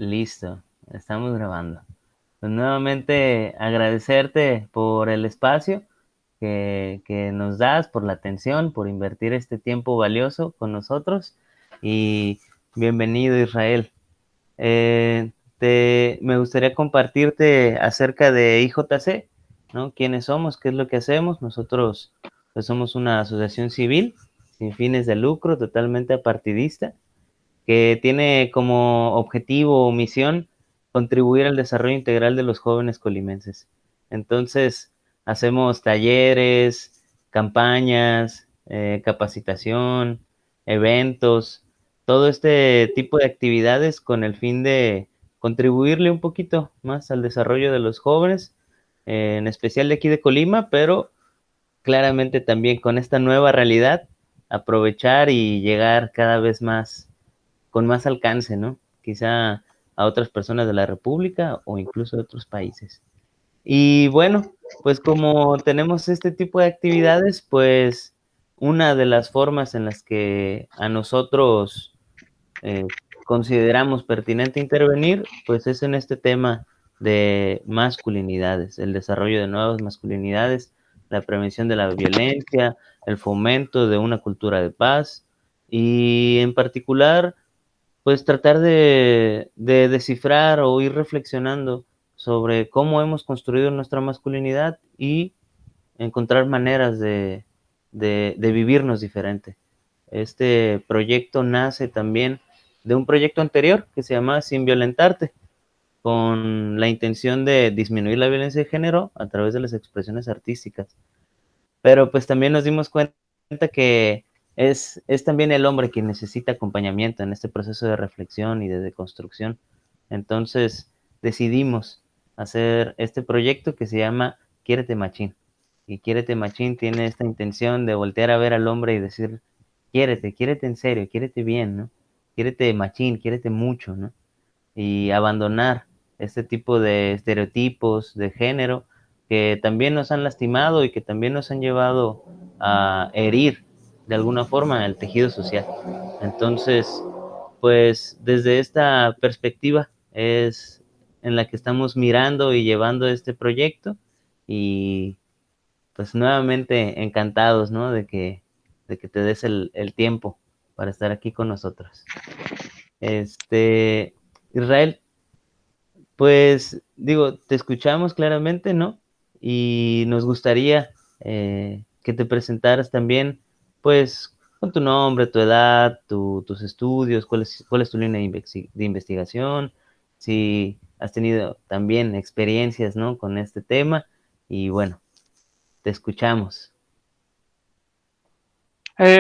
Listo, estamos grabando. Pues nuevamente agradecerte por el espacio que nos das, por la atención, por invertir este tiempo valioso con nosotros y bienvenido Israel. Eh, Me gustaría compartirte acerca de IJC, ¿no? ¿Quiénes somos? ¿Qué es lo que hacemos? Nosotros pues, somos una asociación civil sin fines de lucro, totalmente apartidista, que tiene como objetivo o misión contribuir al desarrollo integral de los jóvenes colimenses. Entonces, hacemos talleres, campañas, capacitación, eventos, todo este tipo de actividades con el fin de contribuirle un poquito más al desarrollo de los jóvenes, en especial de aquí de Colima, pero claramente también con esta nueva realidad, aprovechar y llegar cada vez más con más alcance, ¿no? Quizá a otras personas de la República o incluso de otros países. Y bueno, pues como tenemos este tipo de actividades, pues una de las formas en las que a nosotros eh, consideramos pertinente intervenir, pues es en este tema de masculinidades, el desarrollo de nuevas masculinidades, la prevención de la violencia, el fomento de una cultura de paz y en particular pues tratar de descifrar o ir reflexionando sobre cómo hemos construido nuestra masculinidad y encontrar maneras de vivirnos diferente. Este proyecto nace también de un proyecto anterior que se llama Sin Violentarte, con la intención de disminuir la violencia de género a través de las expresiones artísticas. Pero pues también nos dimos cuenta que es también el hombre quien necesita acompañamiento en este proceso de reflexión y de deconstrucción. Entonces decidimos hacer este proyecto que se llama Quiérete Machín. Y Quiérete Machín tiene esta intención de voltear a ver al hombre y decir, quiérete, quiérete en serio, quiérete bien, ¿no? Quiérete machín, quiérete mucho, ¿no? Y abandonar este tipo de estereotipos de género que también nos han lastimado y que también nos han llevado a herir de alguna forma el tejido social. Entonces, pues desde esta perspectiva es en la que estamos mirando y llevando este proyecto y pues nuevamente encantados, ¿no? De que te des el tiempo para estar aquí con nosotros. Este, Israel, pues digo, te escuchamos claramente, ¿no? Y nos gustaría que te presentaras también, pues, con tu nombre, tu edad, tus estudios, cuál es tu línea de investigación, si has tenido también experiencias, ¿no? Con este tema. Y bueno, te escuchamos.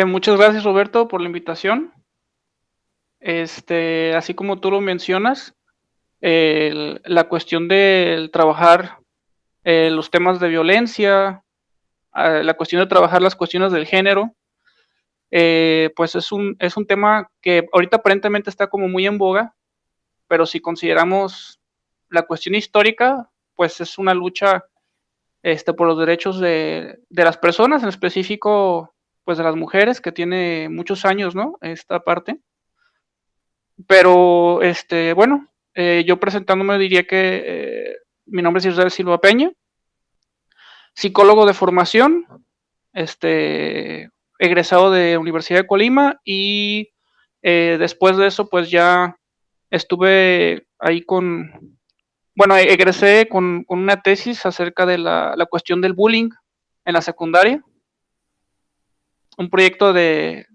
Muchas gracias, Roberto, por la invitación. Así como tú lo mencionas, la cuestión del trabajar los temas de violencia, la cuestión de trabajar las cuestiones del género, pues es un tema que ahorita aparentemente está como muy en boga, pero si consideramos la cuestión histórica, pues es una lucha por los derechos de las personas, en específico, pues de las mujeres, que tiene muchos años, ¿no? Esta parte. Pero, bueno, yo presentándome diría que mi nombre es Israel Silva Peña, psicólogo de formación, egresado de Universidad de Colima y después de eso pues ya estuve ahí bueno, egresé con una tesis acerca de la cuestión del bullying en la secundaria, un proyecto de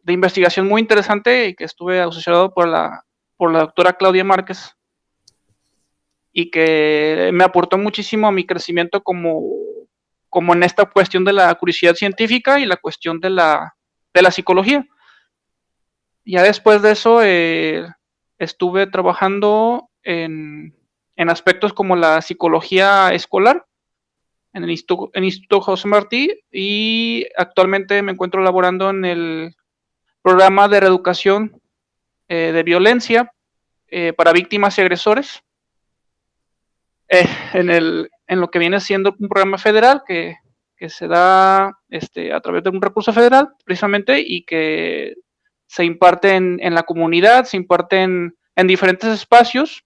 investigación muy interesante y que estuve asociado por la doctora Claudia Márquez y que me aportó muchísimo a mi crecimiento como en esta cuestión de la curiosidad científica y la cuestión de la psicología. Ya después de eso estuve trabajando en aspectos como la psicología escolar en el Instituto José Martí y actualmente me encuentro laborando en el programa de reeducación de violencia para víctimas y agresores en lo que viene siendo un programa federal que se da a través de un recurso federal precisamente y que se imparte en la comunidad, se imparte en diferentes espacios,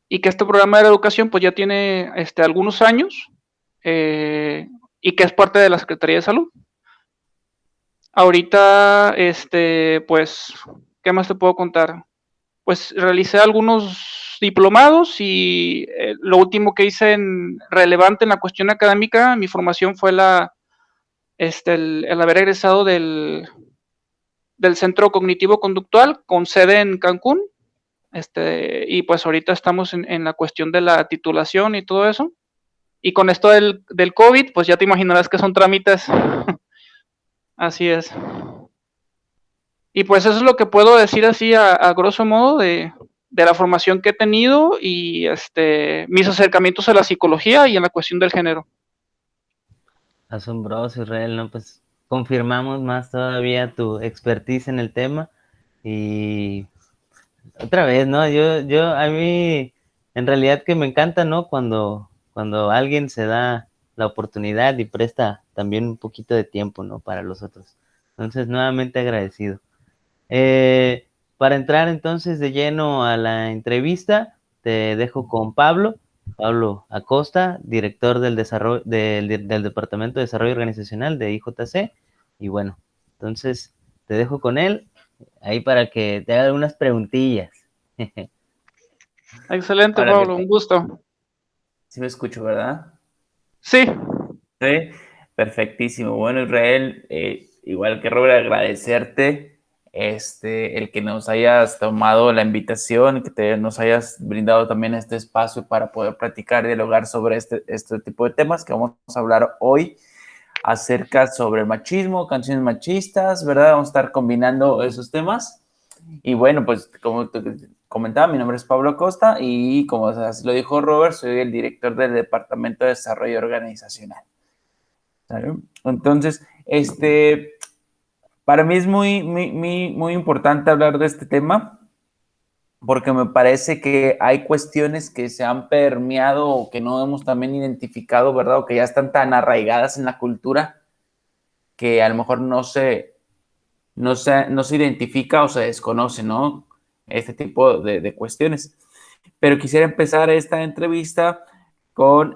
y que este programa de la educación pues ya tiene algunos años, y que es parte de la Secretaría de Salud. Ahorita, pues, ¿qué más te puedo contar? Pues realicé algunos diplomados y lo último que hice relevante en la cuestión académica, mi formación fue el haber egresado del Centro Cognitivo Conductual con sede en Cancún, y pues ahorita estamos en la cuestión de la titulación y todo eso. Y con esto del COVID, pues ya te imaginarás que son trámites. Así es. Y pues eso es lo que puedo decir así a grosso modo de la formación que he tenido y mis acercamientos a la psicología y en la cuestión del género. Asombroso, Israel, ¿no? Pues confirmamos más todavía tu expertise en el tema y otra vez, ¿no? A mí, en realidad que me encanta, ¿no? Cuando alguien se da la oportunidad y presta también un poquito de tiempo, ¿no? Para los otros. Entonces, nuevamente agradecido. Para entrar entonces de lleno a la entrevista, te dejo con Pablo Acosta, director del desarrollo, del Departamento de Desarrollo Organizacional de IJC. Y bueno, entonces te dejo con él ahí para que te haga algunas preguntillas. Excelente, Hola, ¿qué Pablo, tal? un gusto. Sí me escucho, ¿verdad? Sí, Sí, perfectísimo. Bueno, Israel, igual que Robert, agradecerte el que nos hayas tomado la invitación, que nos hayas brindado también este espacio para poder platicar y dialogar sobre este tipo de temas que vamos a hablar hoy acerca sobre el machismo, canciones machistas, ¿verdad? Vamos a estar combinando esos temas. Y bueno, pues como te comentaba, mi nombre es Pablo Costa y como lo dijo Robert, soy el director del Departamento de Desarrollo Organizacional. ¿Sabe? Entonces, para mí es muy importante hablar de este tema porque me parece que hay cuestiones que se han permeado o que no hemos también identificado, ¿verdad? O que ya están tan arraigadas en la cultura que a lo mejor no se identifica o se desconoce, ¿no? Este tipo de cuestiones. Pero quisiera empezar esta entrevista con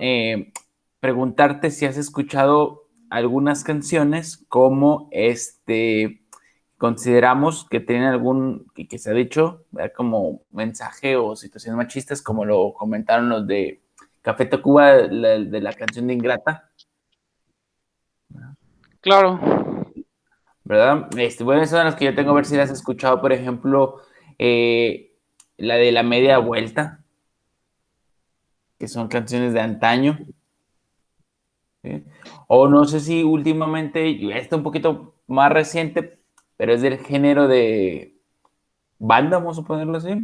preguntarte si has escuchado algunas canciones como consideramos que tienen que se ha dicho, ¿verdad? Como mensaje o situaciones machistas, como lo comentaron los de Café Tacuba, de la canción de Ingrata, claro. ¿verdad? Bueno, esas son las que yo tengo, a ver si las has escuchado, por ejemplo, la de La Media Vuelta, que son canciones de antaño. ¿Sí? O no sé si últimamente, está un poquito más reciente, pero es del género de banda, vamos a ponerlo así,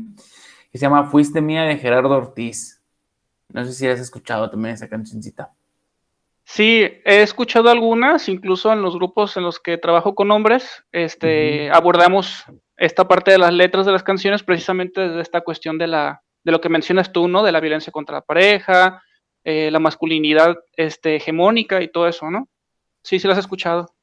que se llama Fuiste Mía de Gerardo Ortiz. No sé si has escuchado también esa cancioncita. Sí, he escuchado algunas, incluso en los grupos en los que trabajo con hombres, abordamos esta parte de las letras de las canciones precisamente desde esta cuestión de lo que mencionas tú, ¿no? De la violencia contra la pareja, la masculinidad, hegemónica y todo eso, ¿no? Sí, sí las he escuchado.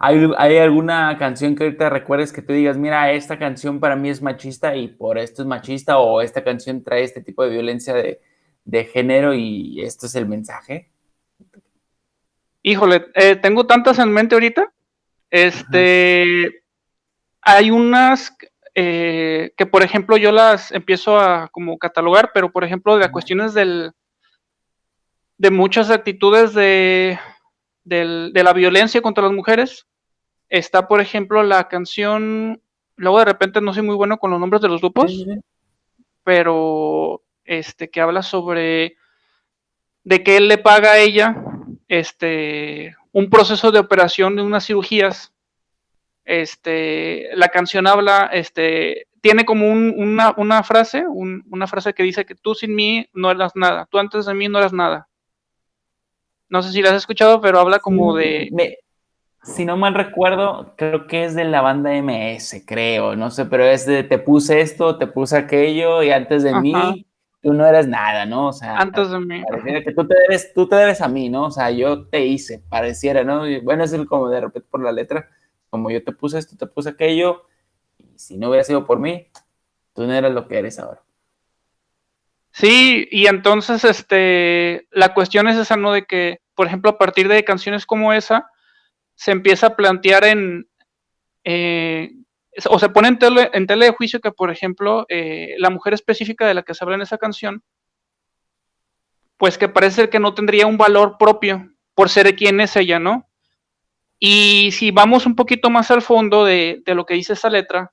¿Hay alguna canción que ahorita recuerdes que tú digas, mira, esta canción para mí es machista y por esto es machista, o esta canción trae este tipo de violencia de género y esto es el mensaje? Híjole, tengo tantas en mente ahorita. Ajá. Hay unas que, por ejemplo, yo las empiezo a como catalogar, pero por ejemplo, de las cuestiones de muchas actitudes de la violencia contra las mujeres, está, por ejemplo, la canción, luego de repente no soy muy bueno con los nombres de los Sí, sí, grupos, sí. pero que habla sobre de que él le paga a ella un proceso de operación de unas cirugías. La canción habla, tiene como una frase, una frase que dice que tú sin mí no eras nada, tú antes de mí no eras nada. No sé si la has escuchado, pero habla como Sí, de, si no mal recuerdo, creo que es de la banda MS, creo, no sé, pero es de te puse esto, te puse aquello y antes de ajá, mí tú no eras nada, ¿no? O sea, antes de mí, ajá. pareciera que tú te debes a mí, ¿no? O sea, yo te hice, pareciera, ¿no? Y bueno, es como de repente por la letra, como yo te puse esto, te puse aquello, y si no hubiera sido por mí, tú no eras lo que eres ahora. Sí, y entonces la cuestión es esa, ¿no? De que, por ejemplo, a partir de canciones como esa, se empieza a plantear o se pone en tela de juicio que, por ejemplo, la mujer específica de la que se habla en esa canción, pues que parece que no tendría un valor propio por ser quien es ella, ¿no? Y si vamos un poquito más al fondo de lo que dice esa letra,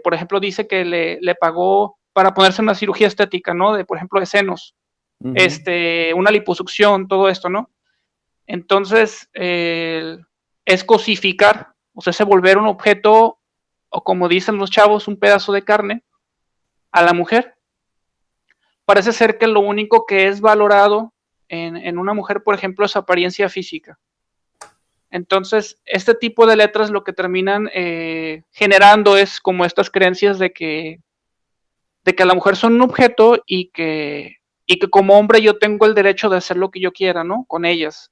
por ejemplo, dice que le pagó para ponerse una cirugía estética, ¿no? De, por ejemplo, de senos, una liposucción, todo esto, ¿no? Entonces, es cosificar, o sea, es volver un objeto, o como dicen los chavos, un pedazo de carne a la mujer. Parece ser que lo único que es valorado en una mujer, por ejemplo, es su apariencia física. Entonces, este tipo de letras lo que terminan generando es como estas creencias de que la mujer son un objeto y que como hombre yo tengo el derecho de hacer lo que yo quiera, ¿no? Con ellas.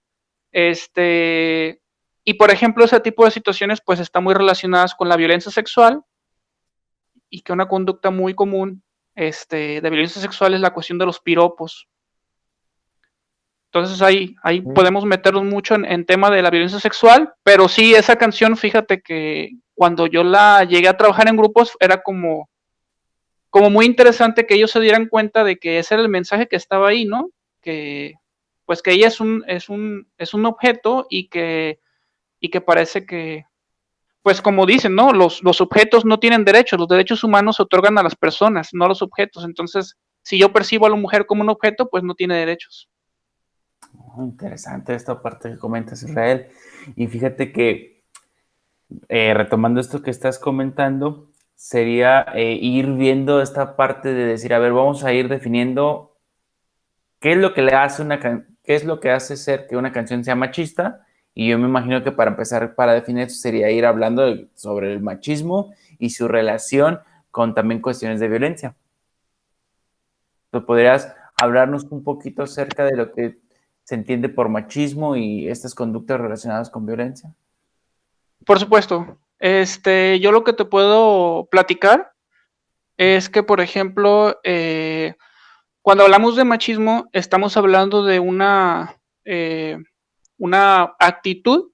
Y por ejemplo, ese tipo de situaciones pues están muy relacionadas con la violencia sexual y que una conducta muy común de violencia sexual es la cuestión de los piropos. Entonces ahí podemos meternos mucho en tema de la violencia sexual, pero sí, esa canción, fíjate que cuando yo la llegué a trabajar en grupos era como muy interesante que ellos se dieran cuenta de que ese era el mensaje que estaba ahí, ¿no? Que pues que ella es un objeto y que parece que, pues como dicen, ¿no? Los objetos no tienen derechos, los derechos humanos se otorgan a las personas, no a los objetos. Entonces, si yo percibo a la mujer como un objeto, pues no tiene derechos. Interesante esta parte que comentas, Israel. Y fíjate que, retomando esto que estás comentando, sería ir viendo esta parte de decir, a ver, vamos a ir definiendo qué es lo que le hace qué es lo que hace ser que una canción sea machista. Y yo me imagino que para empezar, para definir eso, sería ir hablando sobre el machismo y su relación con también cuestiones de violencia. ¿Tú podrías hablarnos un poquito acerca de lo que se entiende por machismo y estas conductas relacionadas con violencia? Por supuesto. Yo lo que te puedo platicar es que, por ejemplo, cuando hablamos de machismo, estamos hablando de una actitud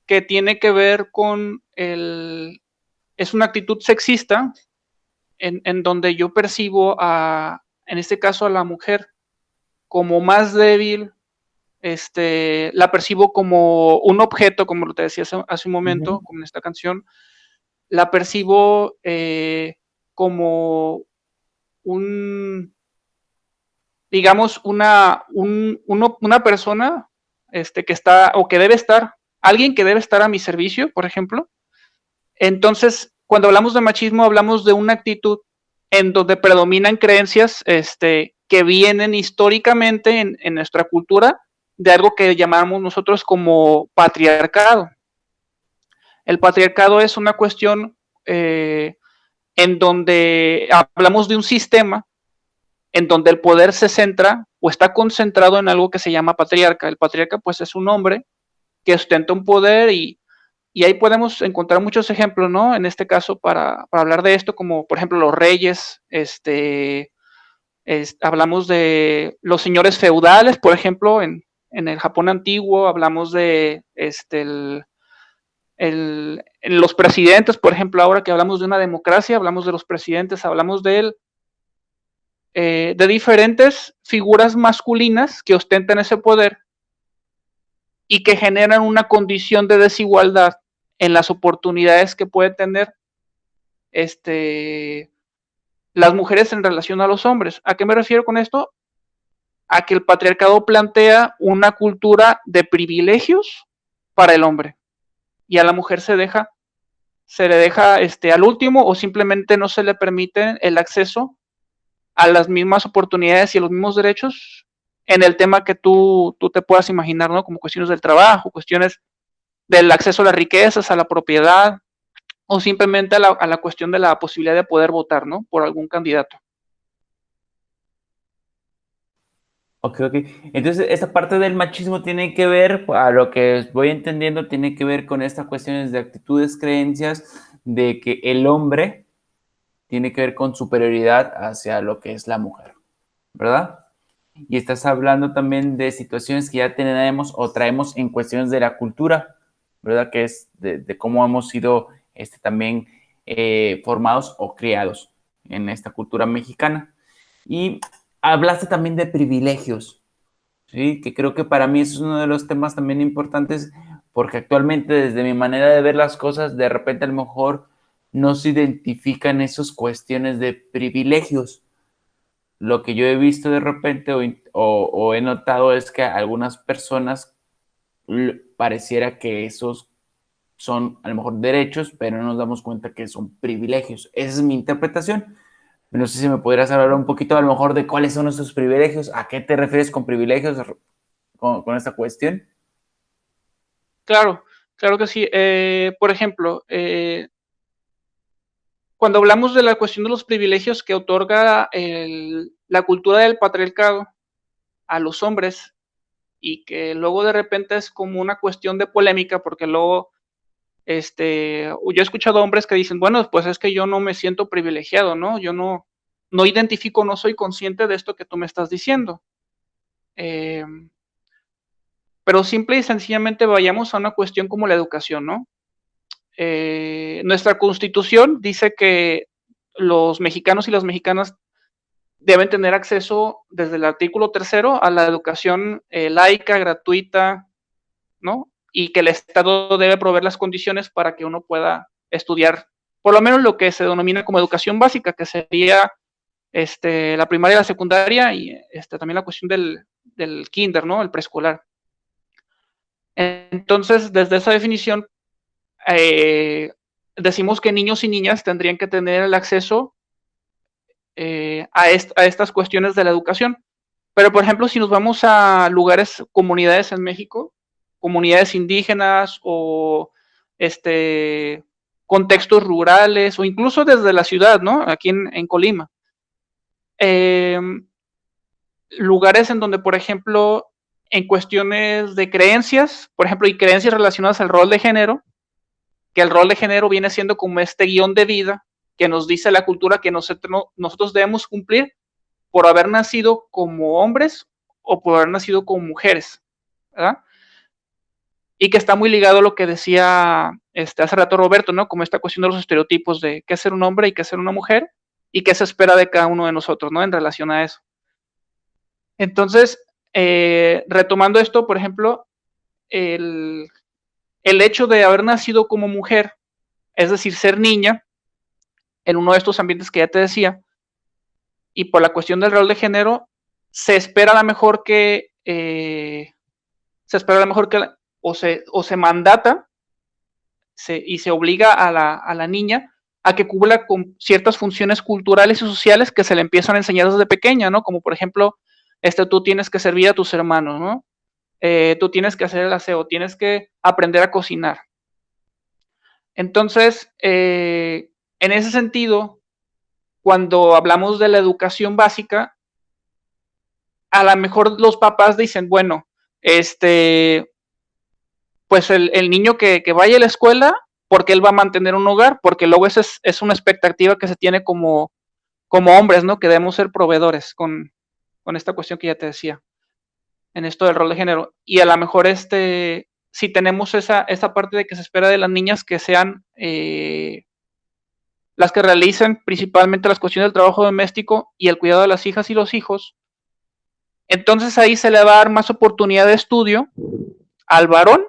que tiene que ver con es una actitud sexista en donde yo percibo en este caso a la mujer como más débil, la percibo como un objeto, como lo te decía hace un momento, como en esta canción, la percibo como digamos, una persona que está o que debe estar, alguien que debe estar a mi servicio, por ejemplo. Entonces, cuando hablamos de machismo, hablamos de una actitud en donde predominan creencias que vienen históricamente en nuestra cultura de algo que llamamos nosotros como patriarcado. El patriarcado es una cuestión en donde hablamos de un sistema en donde el poder se centra o está concentrado en algo que se llama patriarca. El patriarca pues es un hombre que ostenta un poder y ahí podemos encontrar muchos ejemplos, ¿no? En este caso para hablar de esto, como por ejemplo los reyes, hablamos de los señores feudales, por ejemplo, en el Japón antiguo, hablamos de los presidentes, por ejemplo, ahora que hablamos de una democracia, hablamos de los presidentes, hablamos de diferentes figuras masculinas que ostentan ese poder y que generan una condición de desigualdad en las oportunidades que pueden tener las mujeres en relación a los hombres. ¿A qué me refiero con esto? A que el patriarcado plantea una cultura de privilegios para el hombre y a la mujer se le deja al último o simplemente no se le permite el acceso a las mismas oportunidades y a los mismos derechos en el tema que tú te puedas imaginar, ¿no? Como cuestiones del trabajo, cuestiones del acceso a las riquezas, a la propiedad, o simplemente a la cuestión de la posibilidad de poder votar, ¿no? Por algún candidato. Ok. Entonces, esta parte del machismo tiene que ver, a lo que voy entendiendo, tiene que ver con estas cuestiones de actitudes, creencias, de que el hombre tiene que ver con superioridad hacia lo que es la mujer, ¿verdad? Y estás hablando también de situaciones que ya tenemos o traemos en cuestiones de la cultura, ¿verdad? Que es de cómo hemos sido también formados o criados en esta cultura mexicana. Y hablaste también de privilegios, ¿sí? Que creo que para mí eso es uno de los temas también importantes, porque actualmente desde mi manera de ver las cosas, de repente a lo mejor no se identifican esas cuestiones de privilegios. Lo que yo he visto de repente o he notado es que a algunas personas pareciera que esos son a lo mejor derechos, pero no nos damos cuenta que son privilegios. Esa es mi interpretación. No sé si me podrías hablar un poquito a lo mejor de cuáles son esos privilegios, a qué te refieres con privilegios con esta cuestión. Claro, claro que sí. Por ejemplo, cuando hablamos de la cuestión de los privilegios que otorga la cultura del patriarcado a los hombres y que luego de repente es como una cuestión de polémica porque luego yo he escuchado hombres que dicen, bueno, pues es que yo no me siento privilegiado, ¿no? Yo no identifico, no soy consciente de esto que tú me estás diciendo. Pero simple y sencillamente vayamos a una cuestión como la educación, ¿no? Nuestra Constitución dice que los mexicanos y las mexicanas deben tener acceso desde el artículo 3º a la educación laica, gratuita, ¿no? Y que el Estado debe proveer las condiciones para que uno pueda estudiar, por lo menos lo que se denomina como educación básica, que sería la primaria y la secundaria y también la cuestión del kinder, ¿no? El preescolar. Entonces, desde esa definición, decimos que niños y niñas tendrían que tener el acceso a estas cuestiones de la educación. Pero, por ejemplo, si nos vamos a lugares, comunidades en México, comunidades indígenas o contextos rurales o incluso desde la ciudad, ¿no? Aquí en Colima. Lugares en donde, por ejemplo, en cuestiones de creencias, por ejemplo, y creencias relacionadas al rol de género, que el rol de género viene siendo como este guión de vida que nos dice la cultura que nosotros debemos cumplir por haber nacido como hombres o por haber nacido como mujeres, ¿verdad? Y que está muy ligado a lo que decía hace rato Roberto, ¿no? Como esta cuestión de los estereotipos de qué es ser un hombre y qué es ser una mujer y qué se espera de cada uno de nosotros, ¿no? En relación a eso. Entonces, retomando esto, por ejemplo, el hecho de haber nacido como mujer, es decir, ser niña, en uno de estos ambientes que ya te decía, y por la cuestión del rol de género, se espera a lo mejor que, o se mandata y se obliga a la niña a que cumpla con ciertas funciones culturales y sociales que se le empiezan a enseñar desde pequeña, ¿no? Como por ejemplo, tú tienes que servir a tus hermanos, ¿no? Tú tienes que hacer el aseo, tienes que aprender a cocinar. Entonces, en ese sentido, cuando hablamos de la educación básica, a lo mejor los papás dicen, bueno, pues el niño que vaya a la escuela, porque él va a mantener un hogar, porque luego esa es una expectativa que se tiene como hombres, ¿no? Que debemos ser proveedores con esta cuestión que ya te decía, en esto del rol de género. Y a lo mejor si tenemos esa parte de que se espera de las niñas que sean las que realicen principalmente las cuestiones del trabajo doméstico y el cuidado de las hijas y los hijos, entonces ahí se le va a dar más oportunidad de estudio al varón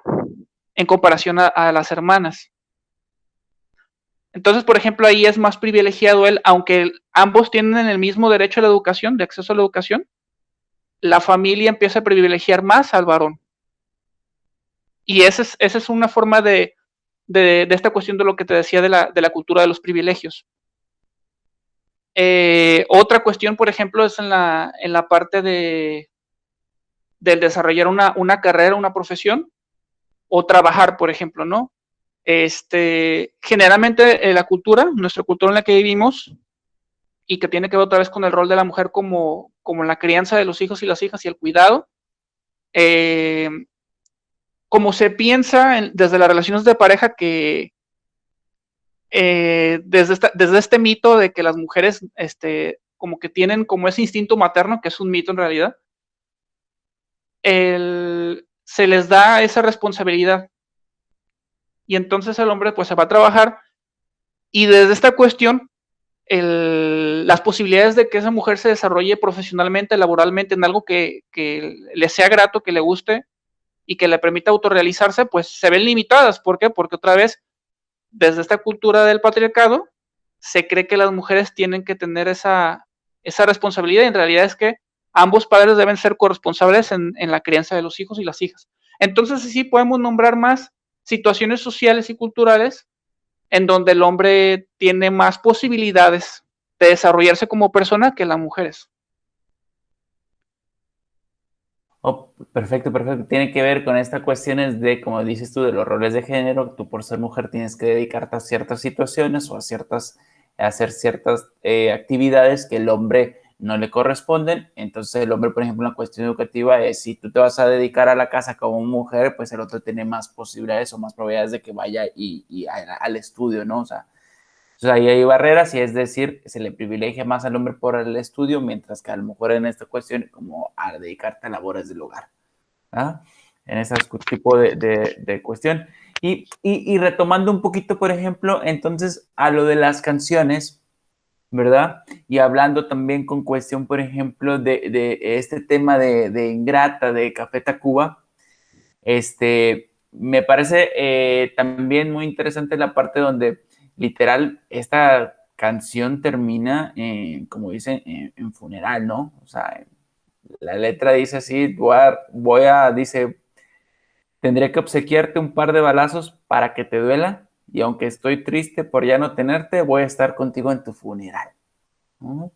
en comparación a las hermanas. Entonces, por ejemplo, ahí es más privilegiado él, aunque ambos tienen el mismo derecho a la educación, de acceso a la educación, la familia empieza a privilegiar más al varón. Y esa es una forma de esta cuestión de lo que te decía de la cultura de los privilegios. Otra cuestión, por ejemplo, es en la parte del desarrollar una carrera, una profesión, o trabajar, por ejemplo, ¿no? Generalmente nuestra cultura en la que vivimos, y que tiene que ver otra vez con el rol de la mujer como la crianza de los hijos y las hijas y el cuidado, como se piensa desde las relaciones de pareja que desde este mito de que las mujeres como que tienen como ese instinto materno, que es un mito en realidad, se les da esa responsabilidad. Y entonces el hombre pues se va a trabajar, y desde esta cuestión, las posibilidades de que esa mujer se desarrolle profesionalmente, laboralmente, en algo que le sea grato, que le guste y que le permita autorrealizarse, pues se ven limitadas. ¿Por qué? Porque otra vez, desde esta cultura del patriarcado, se cree que las mujeres tienen que tener esa responsabilidad, y en realidad es que ambos padres deben ser corresponsables en la crianza de los hijos y las hijas. Entonces sí podemos nombrar más situaciones sociales y culturales en donde el hombre tiene más posibilidades de desarrollarse como persona que las mujeres. Oh, perfecto, perfecto. Tiene que ver con estas cuestiones de, como dices tú, de los roles de género. Tú por ser mujer tienes que dedicarte a ciertas situaciones o a hacer ciertas actividades que el hombre no le corresponden. Entonces el hombre, por ejemplo, en la cuestión educativa es, si tú te vas a dedicar a la casa como mujer, pues el otro tiene más posibilidades o más probabilidades de que vaya al estudio, ¿no? O sea, entonces ahí hay barreras, y es decir, se le privilegia más al hombre por el estudio, mientras que a la mujer en esta cuestión como a dedicarte a labores del hogar, ¿ah? En ese tipo de cuestión. Y retomando un poquito, por ejemplo, entonces a lo de las canciones, ¿verdad? Y hablando también con cuestión, por ejemplo, de este tema de Ingrata, de Café Tacuba, me parece también muy interesante la parte donde literal esta canción termina, como dicen, en funeral, ¿no? O sea, la letra dice así, dice, tendré que obsequiarte un par de balazos para que te duela, y aunque estoy triste por ya no tenerte, voy a estar contigo en tu funeral, ¿no?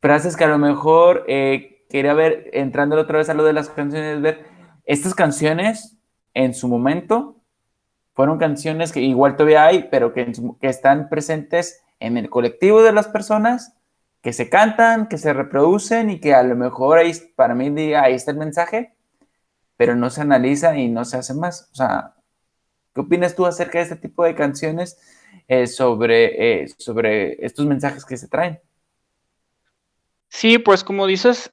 Frases que a lo mejor quería ver, entrando otra vez a lo de las canciones, ver, estas canciones en su momento fueron canciones que igual todavía hay, pero que están presentes en el colectivo de las personas, que se cantan, que se reproducen, y que a lo mejor ahí, para mí, ahí está el mensaje, pero no se analiza y no se hace más. O sea, ¿qué opinas tú acerca de este tipo de canciones sobre estos mensajes que se traen? Sí, pues como dices,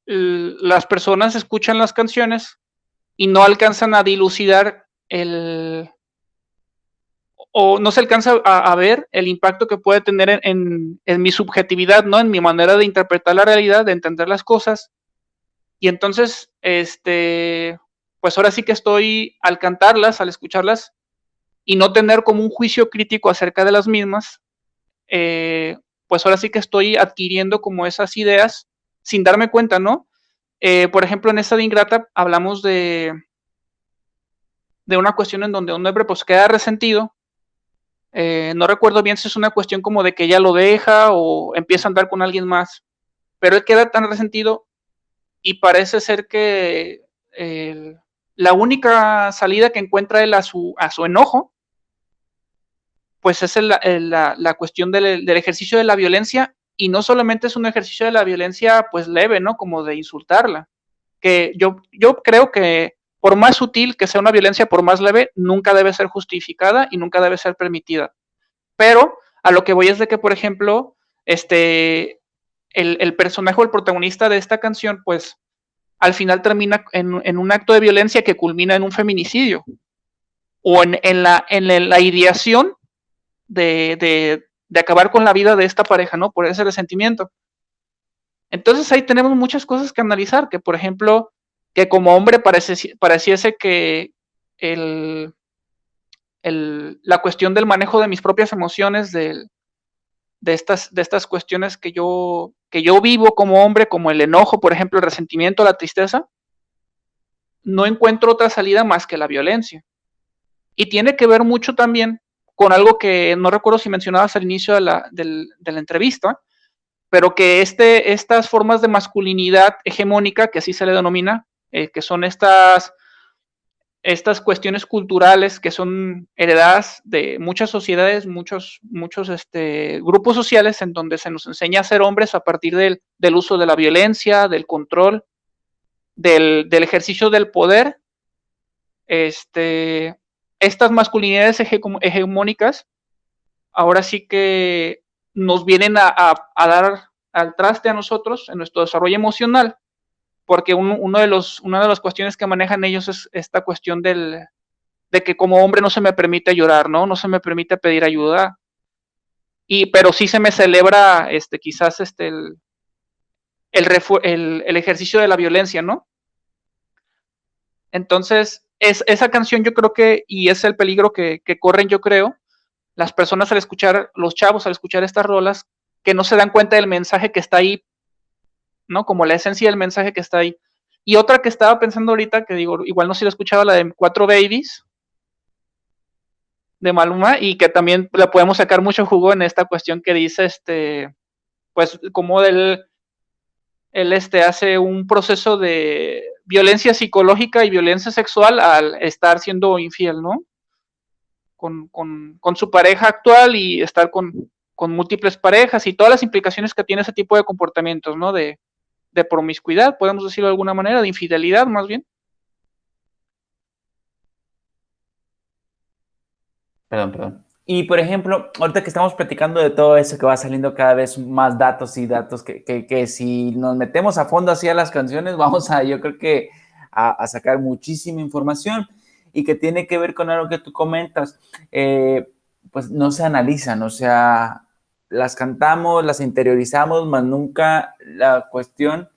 las personas escuchan las canciones y no alcanzan a dilucidar o no se alcanza a ver el impacto que puede tener en mi subjetividad, ¿no? En mi manera de interpretar la realidad, de entender las cosas. Y entonces, pues ahora sí que estoy, al cantarlas, al escucharlas, y no tener como un juicio crítico acerca de las mismas, pues ahora sí que estoy adquiriendo como esas ideas sin darme cuenta, ¿no? Por ejemplo, en esta de Ingrata hablamos de una cuestión en donde un hombre pues queda resentido. No recuerdo bien si es una cuestión como de que ella lo deja o empieza a andar con alguien más, pero él queda tan resentido y parece ser que la única salida que encuentra él a su enojo, pues es la cuestión del ejercicio de la violencia, y no solamente es un ejercicio de la violencia pues leve, ¿no? Como de insultarla, que yo creo que por más sutil que sea una violencia, por más leve, nunca debe ser justificada y nunca debe ser permitida. Pero a lo que voy es de que, por ejemplo, el personaje o el protagonista de esta canción, pues al final termina en un acto de violencia que culmina en un feminicidio, o en la ideación de acabar con la vida de esta pareja, ¿no? Por ese resentimiento. Entonces ahí tenemos muchas cosas que analizar, que por ejemplo, que como hombre pareciese que la cuestión del manejo de mis propias emociones, de estas cuestiones que yo vivo como hombre, como el enojo, por ejemplo, el resentimiento, la tristeza, no encuentro otra salida más que la violencia. Y tiene que ver mucho también con algo que no recuerdo si mencionabas al inicio de la entrevista, pero que estas formas de masculinidad hegemónica, que así se le denomina, que son estas cuestiones culturales que son heredadas de muchas sociedades, muchos grupos sociales, en donde se nos enseña a ser hombres a partir del uso de la violencia, del control, del ejercicio del poder, estas masculinidades hegemónicas ahora sí que nos vienen a dar al traste a nosotros en nuestro desarrollo emocional, porque una de las cuestiones que manejan ellos es esta cuestión de que como hombre no se me permite llorar, ¿no? No se me permite pedir ayuda, pero sí se me celebra quizás el ejercicio de la violencia, ¿no? Entonces, esa canción yo creo que, y es el peligro que corren, yo creo, las personas al escuchar, los chavos al escuchar estas rolas, que no se dan cuenta del mensaje que está ahí, ¿no? Como la esencia del mensaje que está ahí. Y otra que estaba pensando ahorita, que digo, igual no sé si la escuchaba, la de Cuatro Babies, de Maluma, y que también la podemos sacar mucho jugo en esta cuestión que dice, pues, como él hace un proceso de violencia psicológica y violencia sexual al estar siendo infiel, ¿no? Con su pareja actual y estar con múltiples parejas y todas las implicaciones que tiene ese tipo de comportamientos, ¿no? De promiscuidad, podemos decirlo de alguna manera, de infidelidad más bien. Perdón. Y por ejemplo, ahorita que estamos platicando de todo eso, que va saliendo cada vez más datos y datos, que si nos metemos a fondo así a las canciones, vamos a, yo creo que a sacar muchísima información y que tiene que ver con algo que tú comentas, pues no se analizan, o sea, las cantamos, las interiorizamos, mas nunca la cuestión,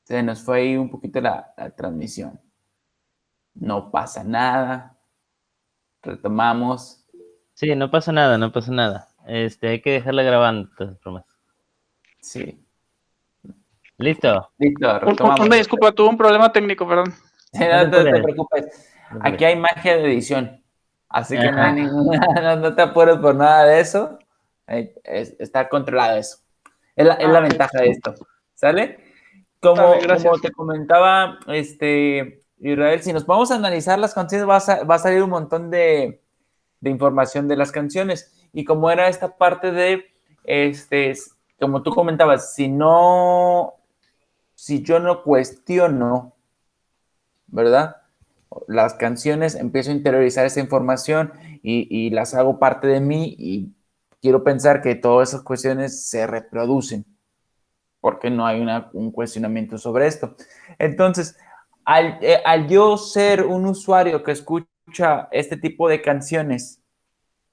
se nos fue ahí un poquito la transmisión. No pasa nada. Retomamos. Sí, no pasa nada, no pasa nada. Hay que dejarla grabando, todas bromas. Sí. Listo. Listo, retomamos. Una disculpa, tuve un problema técnico, perdón. No te preocupes. Aquí hay magia de edición. Así que no hay ninguna, no te apures por nada de eso. Está controlado eso. Es la ventaja de esto. ¿Sale? Como te comentaba, Israel, si nos vamos a analizar las canciones, va a salir un montón de información de las canciones. Y como era esta parte de, como tú comentabas, si yo no cuestiono, ¿verdad? Las canciones, empiezo a interiorizar esa información y las hago parte de mí y quiero pensar que todas esas cuestiones se reproducen porque no hay un cuestionamiento sobre esto. Entonces, al yo ser un usuario que escucha este tipo de canciones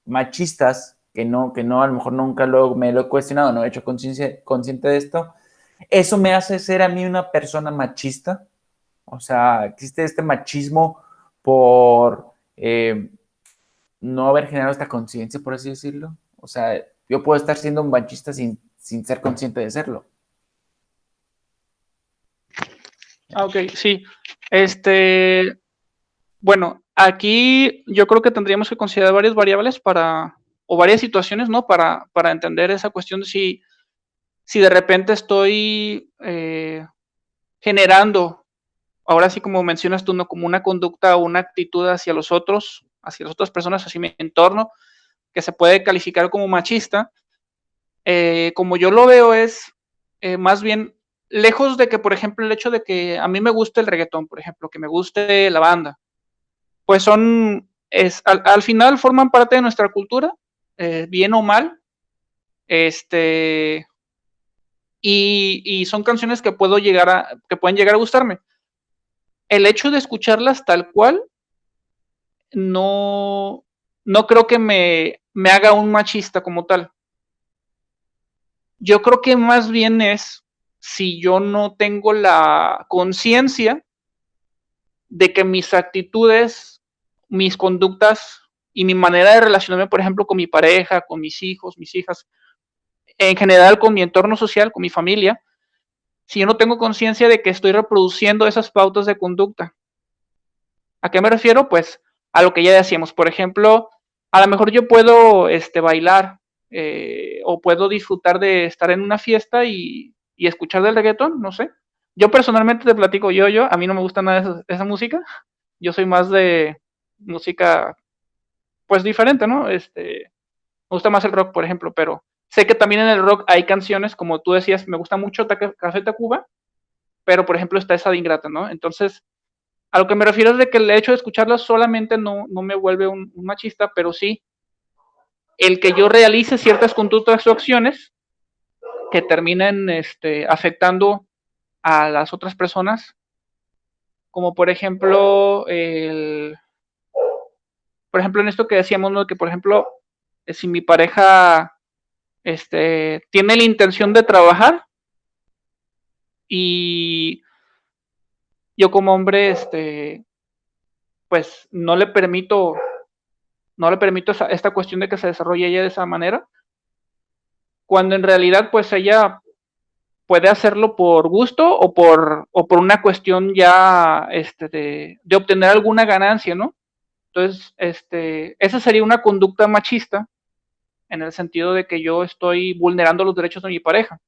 machistas, que no a lo mejor nunca me lo he cuestionado, no he hecho consciente de esto, ¿eso me hace ser a mí una persona machista? O sea, ¿existe este machismo por no haber generado esta conciencia, por así decirlo? O sea, yo puedo estar siendo un machista sin ser consciente de serlo. Ok, sí. Bueno, aquí yo creo que tendríamos que considerar varias variables o varias situaciones, ¿no? Para entender esa cuestión de si de repente estoy generando, ahora sí como mencionas tú, ¿no? Como una conducta o una actitud hacia los otros, hacia las otras personas, hacia mi entorno, que se puede calificar como machista. Como yo lo veo es más bien lejos de que, por ejemplo, el hecho de que a mí me guste el reggaetón, por ejemplo, que me guste la banda, pues al final forman parte de nuestra cultura, bien o mal, y son canciones que pueden llegar a gustarme. El hecho de escucharlas tal cual, no creo que me haga un machista como tal. Yo creo que más bien es si yo no tengo la conciencia de que mis actitudes, mis conductas y mi manera de relacionarme, por ejemplo, con mi pareja, con mis hijos, mis hijas, en general con mi entorno social, con mi familia, si yo no tengo conciencia de que estoy reproduciendo esas pautas de conducta. ¿A qué me refiero? Pues a lo que ya decíamos. Por ejemplo, a lo mejor yo puedo bailar o puedo disfrutar de estar en una fiesta y escuchar del reggaetón, no sé. Yo personalmente te platico, a mí no me gusta nada esa música. Yo soy más de música, pues diferente, ¿no? Me gusta más el rock, por ejemplo, pero sé que también en el rock hay canciones, como tú decías, me gusta mucho Café Tacuba, pero por ejemplo está esa de Ingrata, ¿no? Entonces, A lo que me refiero es de que el hecho de escucharlas solamente no me vuelve un machista, pero sí el que yo realice ciertas conductas o acciones que terminen afectando a las otras personas, como por ejemplo, en esto que decíamos, ¿no? Que por ejemplo, si mi pareja tiene la intención de trabajar y yo como hombre, pues no le permito esta cuestión de que se desarrolle ella de esa manera, cuando en realidad pues ella puede hacerlo por gusto o por una cuestión ya de obtener alguna ganancia, ¿no? Entonces, esa sería una conducta machista en el sentido de que yo estoy vulnerando los derechos de mi pareja.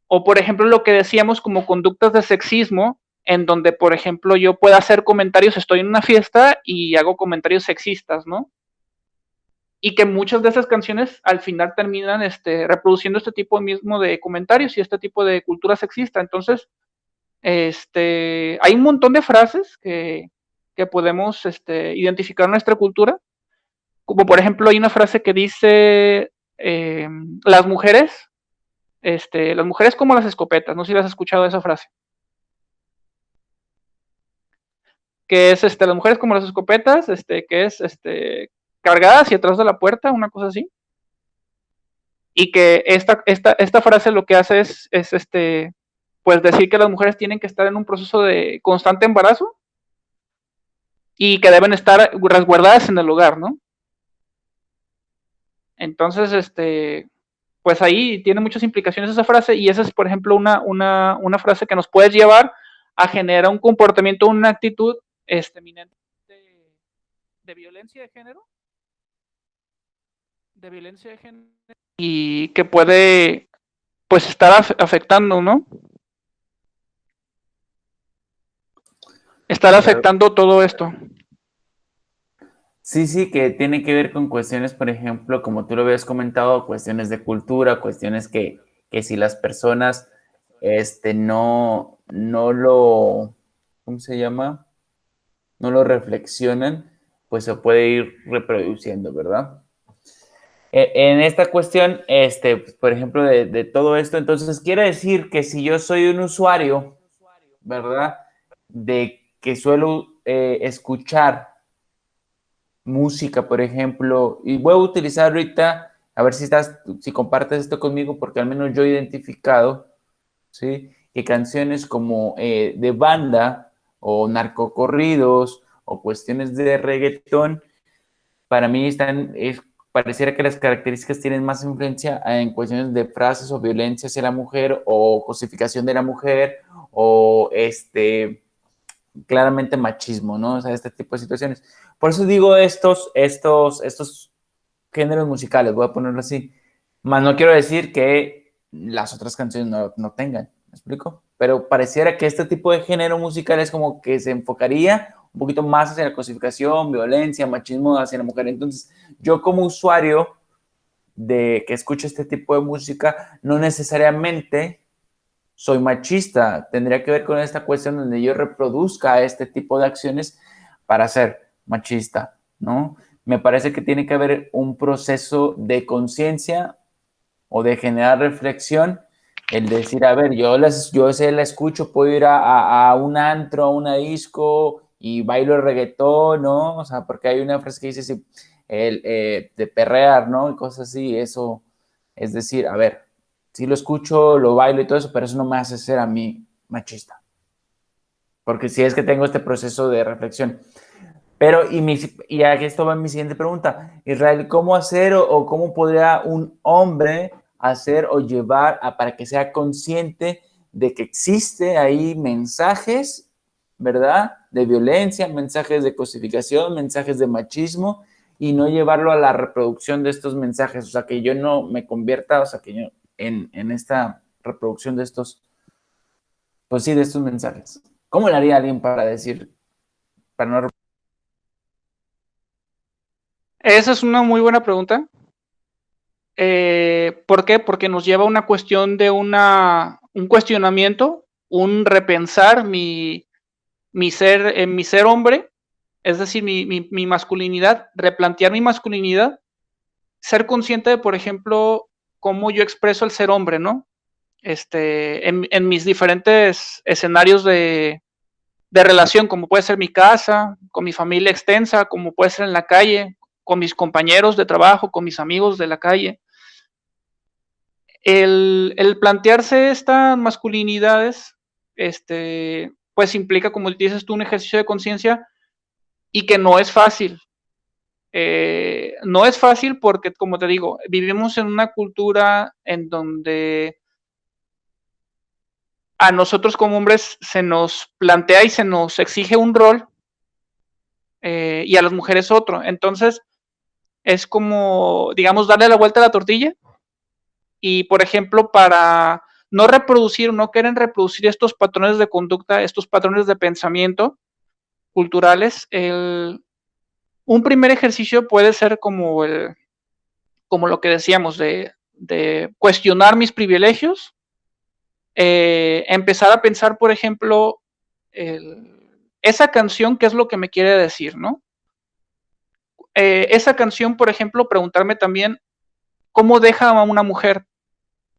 O, por ejemplo, lo que decíamos como conductas de sexismo, en donde, por ejemplo, yo pueda hacer comentarios, estoy en una fiesta y hago comentarios sexistas, ¿no? Y que muchas de esas canciones al final terminan reproduciendo este tipo mismo de comentarios y este tipo de cultura sexista. Entonces, hay un montón de frases que podemos identificar en nuestra cultura, como por ejemplo hay una frase que dice las mujeres como las escopetas, no sé si las has escuchado esa frase, que es las mujeres como las escopetas, que es cargadas hacia atrás de la puerta, una cosa así, y que esta frase lo que hace es pues decir que las mujeres tienen que estar en un proceso de constante embarazo y que deben estar resguardadas en el hogar, ¿no? Entonces, pues ahí tiene muchas implicaciones esa frase y esa es, por ejemplo, una frase que nos puede llevar a generar un comportamiento, una actitud eminente de violencia de género, y que puede, pues, estar afectando, ¿no? Estar Claro. afectando todo esto. Sí, sí, que tiene que ver con cuestiones, por ejemplo, como tú lo habías comentado, cuestiones de cultura, cuestiones que si las personas no lo, ¿cómo se llama? No lo reflexionan, pues se puede ir reproduciendo, ¿verdad? En esta cuestión, pues, por ejemplo, de todo esto, entonces quiere decir que si yo soy un usuario, ¿verdad? De que suelo escuchar música, por ejemplo, y voy a utilizar ahorita, a ver si compartes esto conmigo, porque al menos yo he identificado, ¿sí? Que canciones como de banda o narcocorridos o cuestiones de reggaetón, para mí pareciera que las características tienen más influencia en cuestiones de frases o violencia hacia la mujer o cosificación de la mujer o claramente machismo, ¿no? O sea, este tipo de situaciones. Por eso digo estos géneros musicales, voy a ponerlo así. Más no quiero decir que las otras canciones no tengan, ¿me explico? Pero pareciera que este tipo de género musical es como que se enfocaría un poquito más hacia la cosificación, violencia, machismo hacia la mujer. Entonces, yo como usuario de que escucho este tipo de música, no necesariamente soy machista, tendría que ver con esta cuestión donde yo reproduzca este tipo de acciones para ser machista, ¿no? Me parece que tiene que haber un proceso de conciencia o de generar reflexión, el decir, a ver, yo se la escucho, puedo ir a un antro, a una disco y bailo el reggaetón, ¿no? O sea, porque hay una frase que dice así, de perrear, ¿no? Y cosas así, eso, es decir, a ver, sí lo escucho, lo bailo y todo eso, pero eso no me hace ser a mí machista. Porque si es que tengo este proceso de reflexión. Pero, y aquí esto va mi siguiente pregunta. Israel, ¿cómo hacer o cómo podría un hombre hacer o llevar para que sea consciente de que existe ahí mensajes, ¿verdad? De violencia, mensajes de cosificación, mensajes de machismo, y no llevarlo a la reproducción de estos mensajes? O sea, que yo no me convierta, o sea, que yo en esta reproducción de estos, pues sí, de estos mensajes. ¿Cómo le haría alguien para decir, para no... Esa es una muy buena pregunta. ¿Por qué? Porque nos lleva a una cuestión de un cuestionamiento, un repensar mi en mi ser hombre, es decir, mi masculinidad, replantear mi masculinidad, ser consciente de, por ejemplo, cómo yo expreso el ser hombre, ¿no? En mis diferentes escenarios de relación, como puede ser mi casa, con mi familia extensa, como puede ser en la calle, con mis compañeros de trabajo, con mis amigos de la calle. El plantearse estas masculinidades, pues implica, como dices tú, un ejercicio de conciencia y que no es fácil. No es fácil porque, como te digo, vivimos en una cultura en donde a nosotros como hombres se nos plantea y se nos exige un rol y a las mujeres otro. Entonces, es como, digamos, darle la vuelta a la tortilla y, por ejemplo, para no reproducir, no quieren reproducir estos patrones de conducta, estos patrones de pensamiento culturales, un primer ejercicio puede ser como lo que decíamos, de cuestionar mis privilegios, empezar a pensar, por ejemplo, esa canción, ¿qué es lo que me quiere decir, no? Esa canción, por ejemplo, preguntarme también cómo deja a una mujer,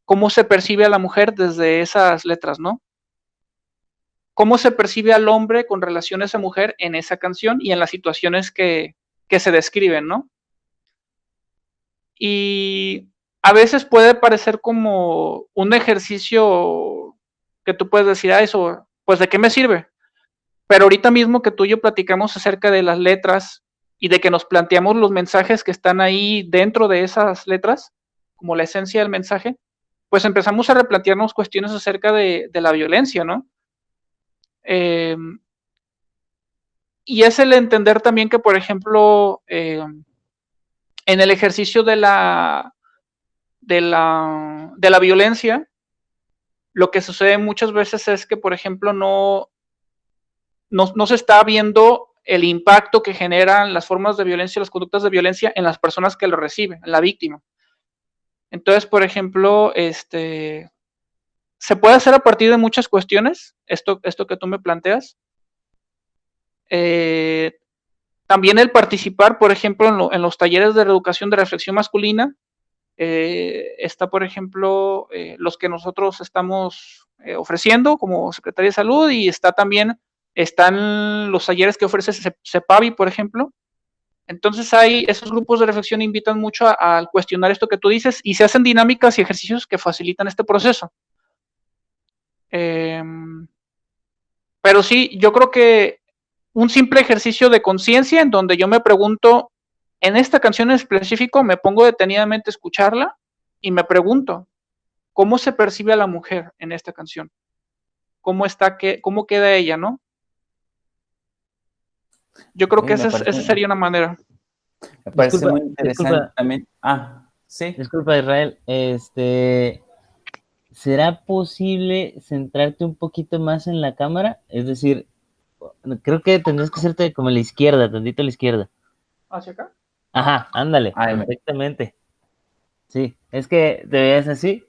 cómo se percibe a la mujer desde esas letras, ¿no? Cómo se percibe al hombre con relación a esa mujer en esa canción y en las situaciones que se describen, ¿no? Y a veces puede parecer como un ejercicio que tú puedes decir, eso, pues, ¿de qué me sirve? Pero ahorita mismo que tú y yo platicamos acerca de las letras y de que nos planteamos los mensajes que están ahí dentro de esas letras, como la esencia del mensaje, pues empezamos a replantearnos cuestiones acerca de la violencia, ¿no? Y es el entender también que, por ejemplo, en el ejercicio de la violencia, lo que sucede muchas veces es que, por ejemplo, no se está viendo el impacto que generan las formas de violencia, las conductas de violencia en las personas que lo reciben, en la víctima. Entonces, por ejemplo, se puede hacer a partir de muchas cuestiones, esto que tú me planteas. También el participar, por ejemplo, en los talleres de reeducación de reflexión masculina, está, por ejemplo, los que nosotros estamos ofreciendo como Secretaría de Salud, y están los talleres que ofrece CEPAVI, por ejemplo. Entonces esos grupos de reflexión invitan mucho a cuestionar esto que tú dices y se hacen dinámicas y ejercicios que facilitan este proceso. Pero sí, yo creo que un simple ejercicio de conciencia en donde yo me pregunto, en esta canción en específico, me pongo detenidamente a escucharla y me pregunto, ¿cómo se percibe a la mujer en esta canción? ¿Cómo queda ella, no? Yo creo que esa sería una manera. Me parece muy interesante también. Sí. Disculpa, Israel. ¿Será posible centrarte un poquito más en la cámara? Es decir, creo que tendrías que hacerte como a la izquierda, tantito a la izquierda. ¿Hacia acá? Ajá, ándale, perfectamente. Sí, es que te veías así.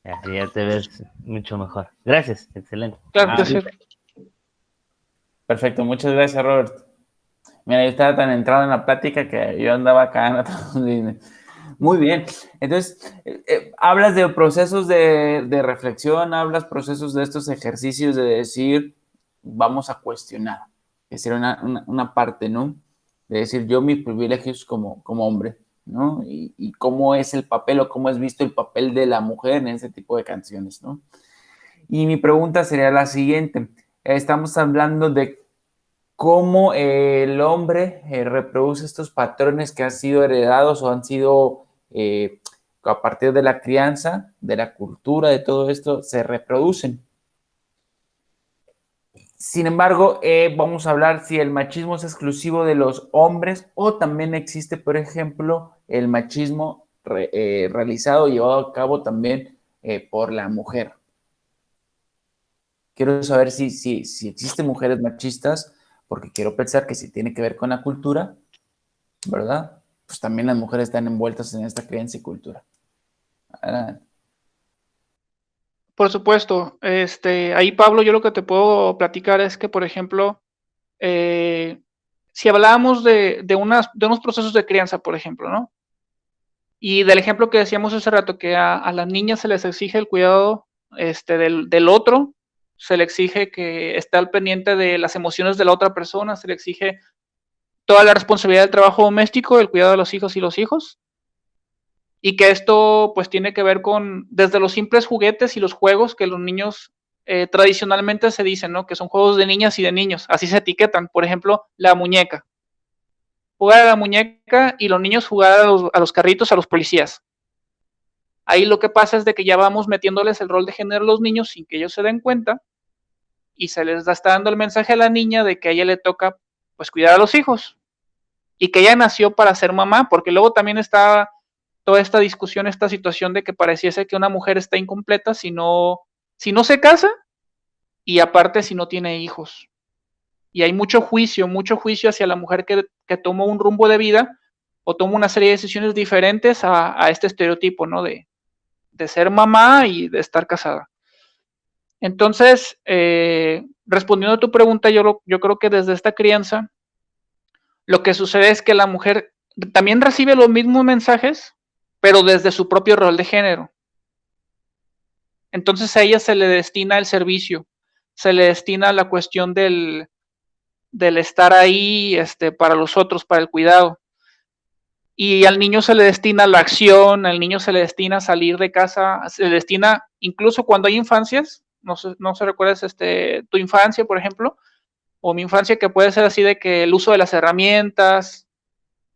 Ya te ves mucho mejor. Gracias, excelente. Claro que sí. Perfecto, muchas gracias, Robert. Mira, yo estaba tan entrado en la plática que yo andaba acá. Muy bien. Entonces, hablas de procesos de reflexión, hablas procesos de estos ejercicios de decir, vamos a cuestionar. Es decir, una parte, ¿no? De decir, yo mis privilegios como hombre, ¿no? Y cómo es el papel o cómo es visto el papel de la mujer en ese tipo de canciones, ¿no? Y mi pregunta sería la siguiente. Estamos hablando de cómo el hombre reproduce estos patrones que han sido heredados o han sido a partir de la crianza, de la cultura, de todo esto, se reproducen. Sin embargo, vamos a hablar si el machismo es exclusivo de los hombres o también existe, por ejemplo, el machismo realizado, llevado a cabo también por la mujer. Quiero saber si existen mujeres machistas, porque quiero pensar que si tiene que ver con la cultura, ¿verdad? Pues también las mujeres están envueltas en esta creencia y cultura. Adelante. Por supuesto. Ahí, Pablo, yo lo que te puedo platicar es que, por ejemplo, si hablábamos de unos procesos de crianza, por ejemplo, ¿no? Y del ejemplo que decíamos hace rato, que a las niñas se les exige el cuidado del otro, se le exige que esté al pendiente de las emociones de la otra persona, se le exige toda la responsabilidad del trabajo doméstico, el cuidado de los hijos y los hijos, y que esto pues tiene que ver con desde los simples juguetes y los juegos que los niños tradicionalmente se dicen, ¿no? Que son juegos de niñas y de niños, así se etiquetan, por ejemplo, la muñeca. Jugar a la muñeca y los niños jugar a los carritos, a los policías. Ahí lo que pasa es de que ya vamos metiéndoles el rol de género a los niños sin que ellos se den cuenta y se les está dando el mensaje a la niña de que a ella le toca pues cuidar a los hijos y que ella nació para ser mamá, porque luego también está toda esta discusión, esta situación de que pareciese que una mujer está incompleta si no se casa y aparte si no tiene hijos. Y hay mucho juicio hacia la mujer que tomó un rumbo de vida o toma una serie de decisiones diferentes a este estereotipo, ¿no? De ser mamá y de estar casada. Entonces, respondiendo a tu pregunta, yo creo que desde esta crianza, lo que sucede es que la mujer también recibe los mismos mensajes, pero desde su propio rol de género. Entonces a ella se le destina el servicio, se le destina la cuestión del estar ahí para los otros, para el cuidado. Y al niño se le destina la acción, al niño se le destina salir de casa, se le destina, incluso cuando hay infancias, no sé recuerdas tu infancia, por ejemplo, o mi infancia, que puede ser así de que el uso de las herramientas,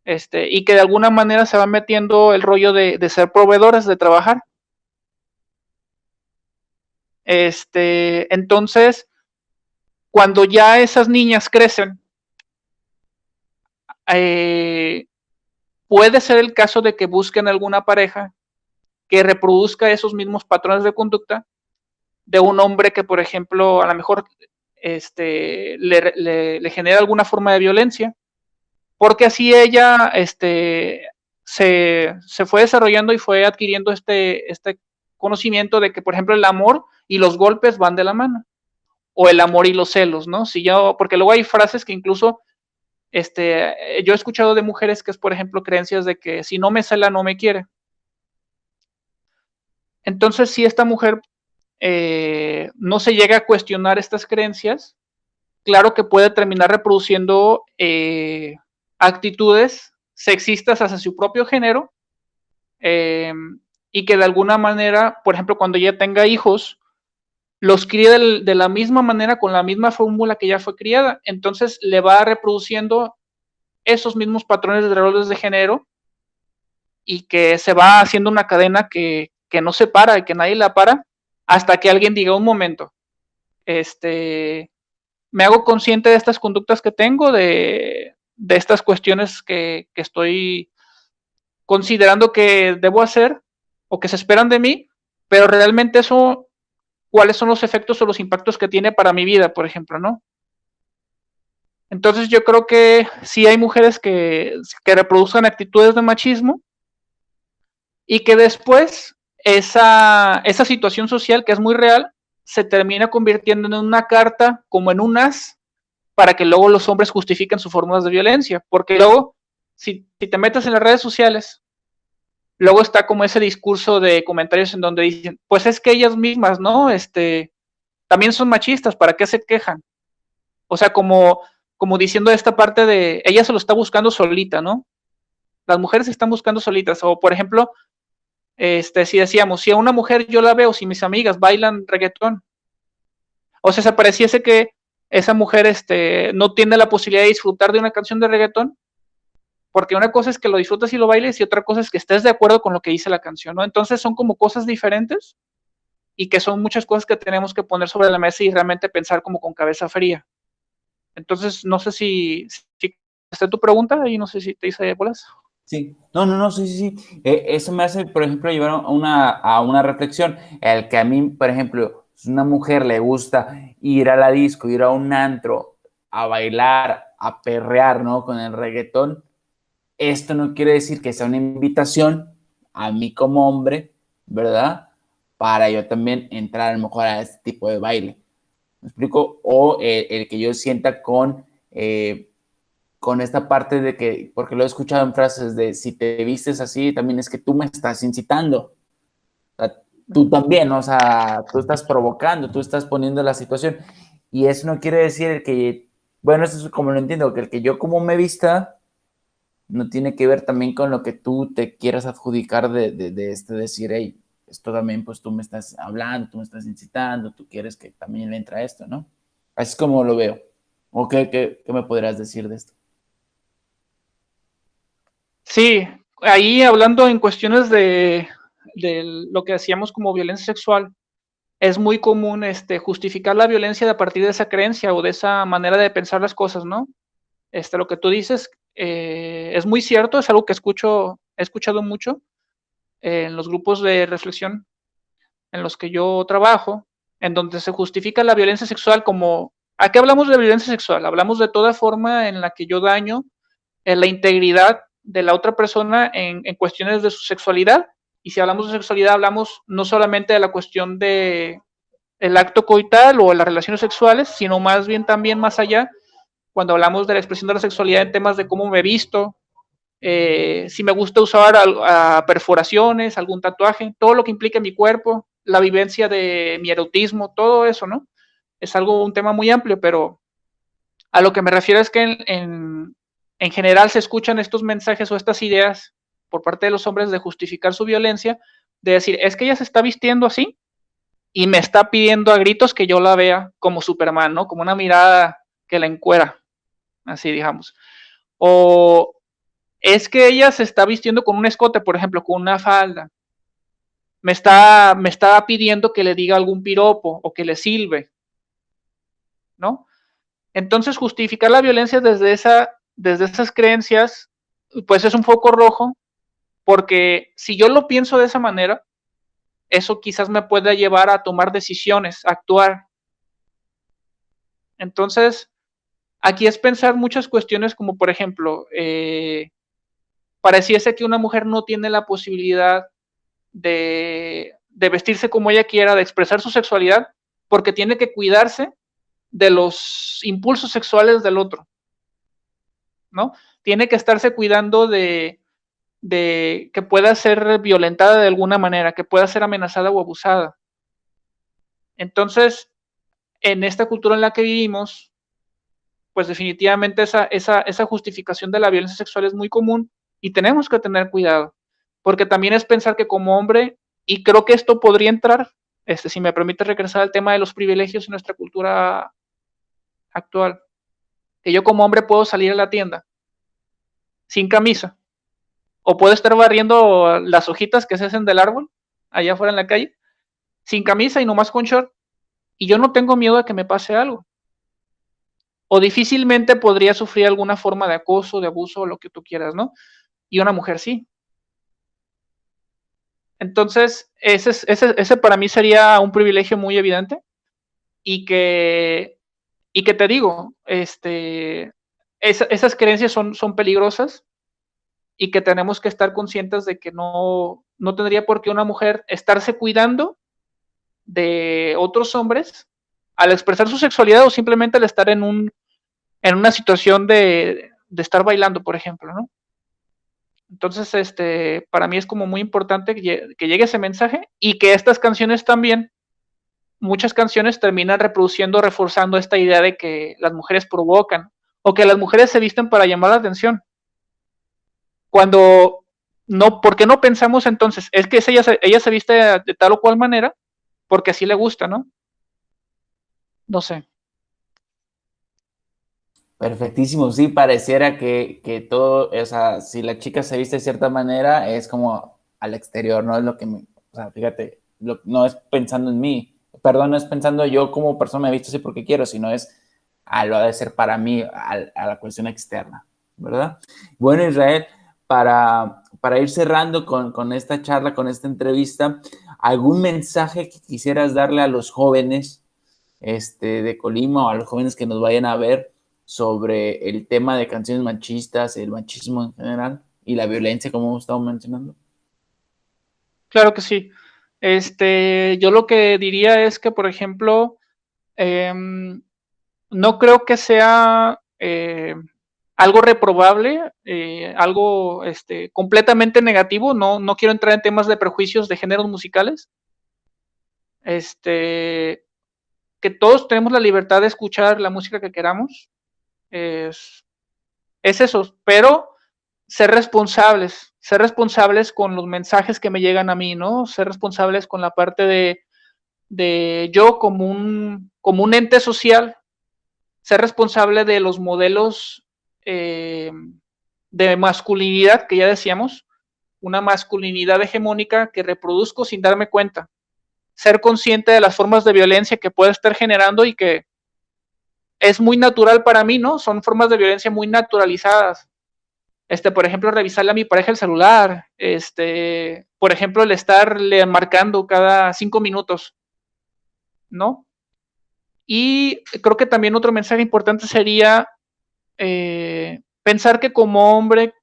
y que de alguna manera se va metiendo el rollo de ser proveedores, de trabajar. Entonces, cuando ya esas niñas crecen, puede ser el caso de que busquen alguna pareja que reproduzca esos mismos patrones de conducta de un hombre que, por ejemplo, a lo mejor le genera alguna forma de violencia, porque así ella se fue desarrollando y fue adquiriendo este conocimiento de que, por ejemplo, el amor y los golpes van de la mano, o el amor y los celos, ¿no? Porque luego hay frases que incluso yo he escuchado de mujeres que es, por ejemplo, creencias de que si no me cela, no me quiere. Entonces, si esta mujer no se llega a cuestionar estas creencias, claro que puede terminar reproduciendo actitudes sexistas hacia su propio género, y que de alguna manera, por ejemplo, cuando ella tenga hijos, los críe de la misma manera, con la misma fórmula que ya fue criada. Entonces le va reproduciendo esos mismos patrones de roles de género y que se va haciendo una cadena que no se para y que nadie la para hasta que alguien diga un momento, me hago consciente de estas conductas que tengo, de estas cuestiones que estoy considerando que debo hacer o que se esperan de mí, pero realmente eso, ¿cuáles son los efectos o los impactos que tiene para mi vida, por ejemplo, ¿no? Entonces yo creo que sí hay mujeres que reproduzcan actitudes de machismo y que después esa situación social, que es muy real, se termina convirtiendo en una carta, como en un as, para que luego los hombres justifiquen sus formas de violencia, porque luego, si te metes en las redes sociales, luego está como ese discurso de comentarios en donde dicen, pues es que ellas mismas, ¿no? También son machistas, ¿para qué se quejan? O sea, como diciendo esta parte de, ella se lo está buscando solita, ¿no? Las mujeres se están buscando solitas, o por ejemplo, si decíamos, si a una mujer yo la veo, si mis amigas bailan reggaetón, o sea, se pareciese que esa mujer no tiene la posibilidad de disfrutar de una canción de reggaetón, porque una cosa es que lo disfrutes y lo bailes y otra cosa es que estés de acuerdo con lo que dice la canción, ¿no? Entonces son como cosas diferentes y que son muchas cosas que tenemos que poner sobre la mesa y realmente pensar como con cabeza fría. Entonces, no sé si está tu pregunta y no sé si te hice bolas. Sí, no, sí. Eso me hace, por ejemplo, llevar a una reflexión. El que a mí, por ejemplo, si una mujer le gusta ir a la disco, ir a un antro, a bailar, a perrear, ¿no? Con el reggaetón, esto no quiere decir que sea una invitación a mí como hombre, ¿verdad? para yo también entrar a lo mejor a este tipo de baile. ¿Me explico? O el que yo sienta con esta parte de que, porque lo he escuchado en frases de si te vistes así, también es que tú me estás incitando. O sea, tú también, o sea, tú estás provocando, tú estás poniendo la situación. Y eso no quiere decir que, bueno, eso es como lo entiendo, que el que yo como me vista no tiene que ver también con lo que tú te quieras adjudicar de decir, hey, esto también, pues tú me estás hablando, tú me estás incitando, tú quieres que también le entra esto, ¿no? Así es como lo veo. ¿O qué me podrás decir de esto? Sí, ahí hablando en cuestiones de lo que hacíamos como violencia sexual, es muy común justificar la violencia a partir de esa creencia o de esa manera de pensar las cosas, ¿no? Lo que tú dices es muy cierto, es algo que he escuchado mucho en los grupos de reflexión en los que yo trabajo, en donde se justifica la violencia sexual como, ¿a qué hablamos de violencia sexual? Hablamos de toda forma en la que yo daño en la integridad de la otra persona en cuestiones de su sexualidad. Y si hablamos de sexualidad, hablamos no solamente de la cuestión de el acto coital o las relaciones sexuales, sino más bien también más allá, cuando hablamos de la expresión de la sexualidad en temas de cómo me visto, si me gusta usar perforaciones, algún tatuaje, todo lo que implique mi cuerpo, la vivencia de mi erotismo, todo eso, ¿no? Es algo, un tema muy amplio, pero a lo que me refiero es que en general se escuchan estos mensajes o estas ideas por parte de los hombres de justificar su violencia, de decir, es que ella se está vistiendo así y me está pidiendo a gritos que yo la vea como Superman, ¿no? Como una mirada que la encuera, así digamos. O es que ella se está vistiendo con un escote, por ejemplo, con una falda. Me está pidiendo que le diga algún piropo o que le silbe, ¿no? Entonces, justificar la violencia desde esas creencias, pues es un foco rojo, porque si yo lo pienso de esa manera, eso quizás me pueda llevar a tomar decisiones, a actuar. Entonces, aquí es pensar muchas cuestiones como, por ejemplo, pareciese que una mujer no tiene la posibilidad de vestirse como ella quiera, de expresar su sexualidad, porque tiene que cuidarse de los impulsos sexuales del otro, ¿no? Tiene que estarse cuidando de que pueda ser violentada de alguna manera, que pueda ser amenazada o abusada. Entonces, en esta cultura en la que vivimos, pues definitivamente esa justificación de la violencia sexual es muy común y tenemos que tener cuidado, porque también es pensar que como hombre, y creo que esto podría entrar, si me permite regresar al tema de los privilegios en nuestra cultura actual, que yo como hombre puedo salir a la tienda sin camisa, o puedo estar barriendo las hojitas que se hacen del árbol, allá afuera en la calle, sin camisa y nomás con short, y yo no tengo miedo a que me pase algo. O difícilmente podría sufrir alguna forma de acoso, de abuso, o lo que tú quieras, ¿no? Y una mujer sí. Entonces, ese para mí sería un privilegio muy evidente y que te digo, esas creencias son peligrosas y que tenemos que estar conscientes de que no tendría por qué una mujer estarse cuidando de otros hombres al expresar su sexualidad o simplemente al estar en una situación de estar bailando, por ejemplo, ¿no? Entonces, para mí es como muy importante que llegue ese mensaje y que estas canciones también, muchas canciones terminan reproduciendo, reforzando esta idea de que las mujeres provocan o que las mujeres se visten para llamar la atención. Cuando no, ¿por qué no pensamos entonces? Es que ella se viste de tal o cual manera porque así le gusta, ¿no? No sé. Perfectísimo, sí, pareciera que todo, o sea, si la chica se viste de cierta manera, es como al exterior, no es lo que me, o sea, fíjate, no es pensando en mí, perdón, no es pensando yo como persona me he visto así porque quiero, sino es lo ha de ser para mí, a la cuestión externa, ¿verdad? Bueno, Israel, para ir cerrando con esta charla, con esta entrevista, ¿algún mensaje que quisieras darle a los jóvenes de Colima o a los jóvenes que nos vayan a ver sobre el tema de canciones machistas, el machismo en general y la violencia, como hemos estado mencionando? Claro que sí. Yo lo que diría es que, por ejemplo, no creo que sea algo reprobable, algo completamente negativo. No quiero entrar en temas de prejuicios de géneros musicales. Que todos tenemos la libertad de escuchar la música que queramos. Es eso, pero ser responsables con los mensajes que me llegan a mí, ¿no? Ser responsables con la parte de yo como un ente social, ser responsable de los modelos de masculinidad que ya decíamos, una masculinidad hegemónica que reproduzco sin darme cuenta, ser consciente de las formas de violencia que puedo estar generando y que es muy natural para mí, ¿no? Son formas de violencia muy naturalizadas. Por ejemplo, revisarle a mi pareja el celular, por ejemplo, el estarle marcando cada 5 minutos, ¿no? Y creo que también otro mensaje importante sería pensar que como hombre,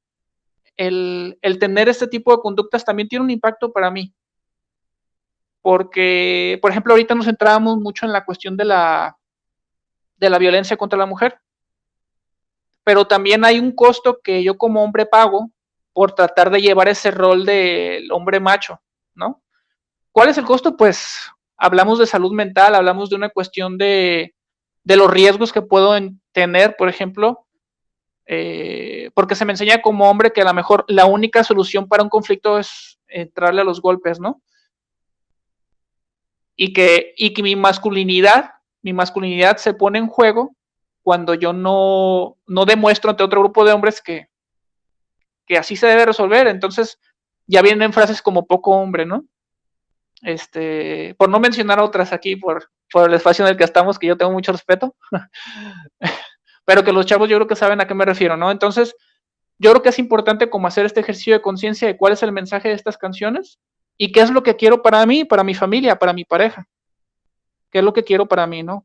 el tener este tipo de conductas también tiene un impacto para mí. Porque, por ejemplo, ahorita nos centrábamos mucho en la cuestión de la violencia contra la mujer. Pero también hay un costo que yo como hombre pago por tratar de llevar ese rol del hombre macho, ¿no? ¿Cuál es el costo? Pues hablamos de salud mental, hablamos de una cuestión de los riesgos que puedo tener, por ejemplo, porque se me enseña como hombre que a lo mejor la única solución para un conflicto es entrarle a los golpes, ¿no? Y que mi masculinidad se pone en juego cuando yo no demuestro ante otro grupo de hombres que así se debe resolver. Entonces ya vienen frases como poco hombre, ¿no? Por no mencionar otras aquí por el espacio en el que estamos, que yo tengo mucho respeto, pero que los chavos yo creo que saben a qué me refiero, ¿no? Entonces yo creo que es importante como hacer este ejercicio de conciencia de cuál es el mensaje de estas canciones y qué es lo que quiero para mí, para mi familia, para mi pareja. ¿Qué es lo que quiero para mí, no?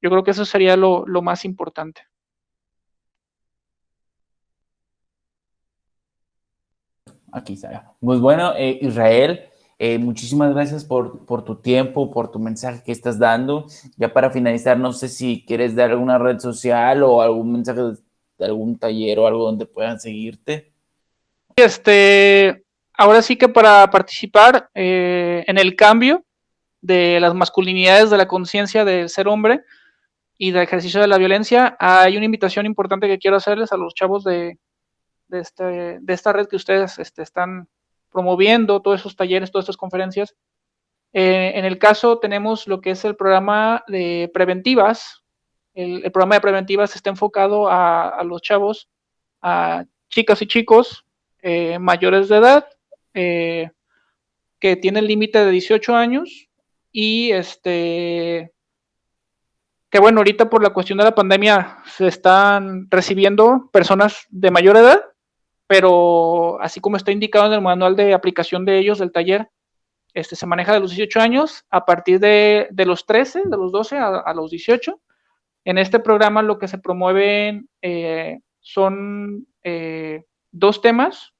Yo creo que eso sería lo más importante. Aquí está. Pues bueno, Israel, muchísimas gracias por tu tiempo, por tu mensaje que estás dando. Ya para finalizar, no sé si quieres dar alguna red social o algún mensaje de algún taller o algo donde puedan seguirte. Ahora sí que para participar en el cambio de las masculinidades de la conciencia del ser hombre y del ejercicio de la violencia, hay una invitación importante que quiero hacerles a los chavos de esta red que ustedes están promoviendo, todos esos talleres, todas estas conferencias. En el caso tenemos lo que es el programa de preventivas. El programa de preventivas está enfocado a los chavos, a chicas y chicos mayores de edad, que tienen límite de 18 años y que bueno, ahorita por la cuestión de la pandemia se están recibiendo personas de mayor edad, pero así como está indicado en el manual de aplicación de ellos del taller, se maneja de los 18 años a partir de los 13, de los 12 a los 18. En este programa lo que se promueven son 2 temas: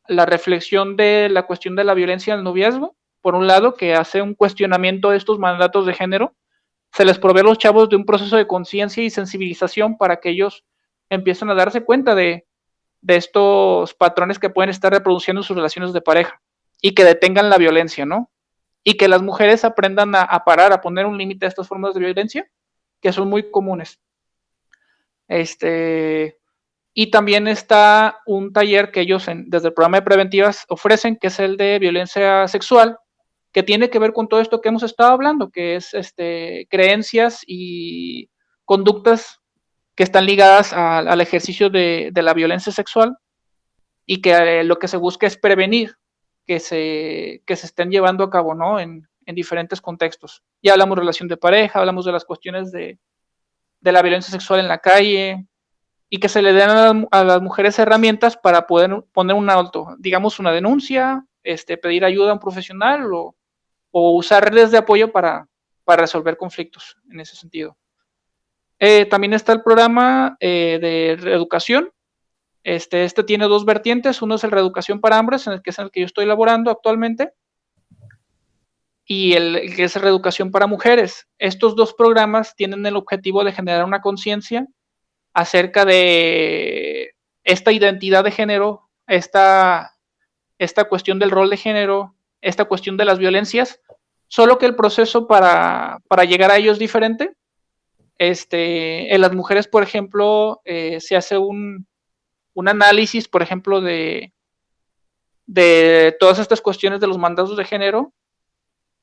la reflexión de la cuestión de la violencia en el noviazgo, por un lado, que hace un cuestionamiento de estos mandatos de género. Se les provee a los chavos de un proceso de conciencia y sensibilización para que ellos empiecen a darse cuenta de estos patrones que pueden estar reproduciendo en sus relaciones de pareja y que detengan la violencia, ¿no? Y que las mujeres aprendan a parar, a poner un límite a estas formas de violencia que son muy comunes. Y también está un taller que ellos desde el programa de preventivas ofrecen, que es el de violencia sexual, que tiene que ver con todo esto que hemos estado hablando, que es creencias y conductas que están ligadas al ejercicio de la violencia sexual y que lo que se busca es prevenir que se estén llevando a cabo, ¿no? En diferentes contextos. Ya hablamos de relación de pareja, hablamos de las cuestiones de la violencia sexual en la calle, y que se le den a las mujeres herramientas para poder poner un alto, digamos una denuncia, pedir ayuda a un profesional o usar redes de apoyo para resolver conflictos en ese sentido. También está el programa de reeducación. Este tiene 2 vertientes. Uno es el reeducación para hombres, que es en el que yo estoy elaborando actualmente, y el que es Reeducación para Mujeres. Estos dos programas tienen el objetivo de generar una conciencia acerca de esta identidad de género, esta cuestión del rol de género, esta cuestión de las violencias, solo que el proceso para llegar a ello es diferente. En las mujeres, por ejemplo, se hace un análisis, por ejemplo, de todas estas cuestiones de los mandatos de género,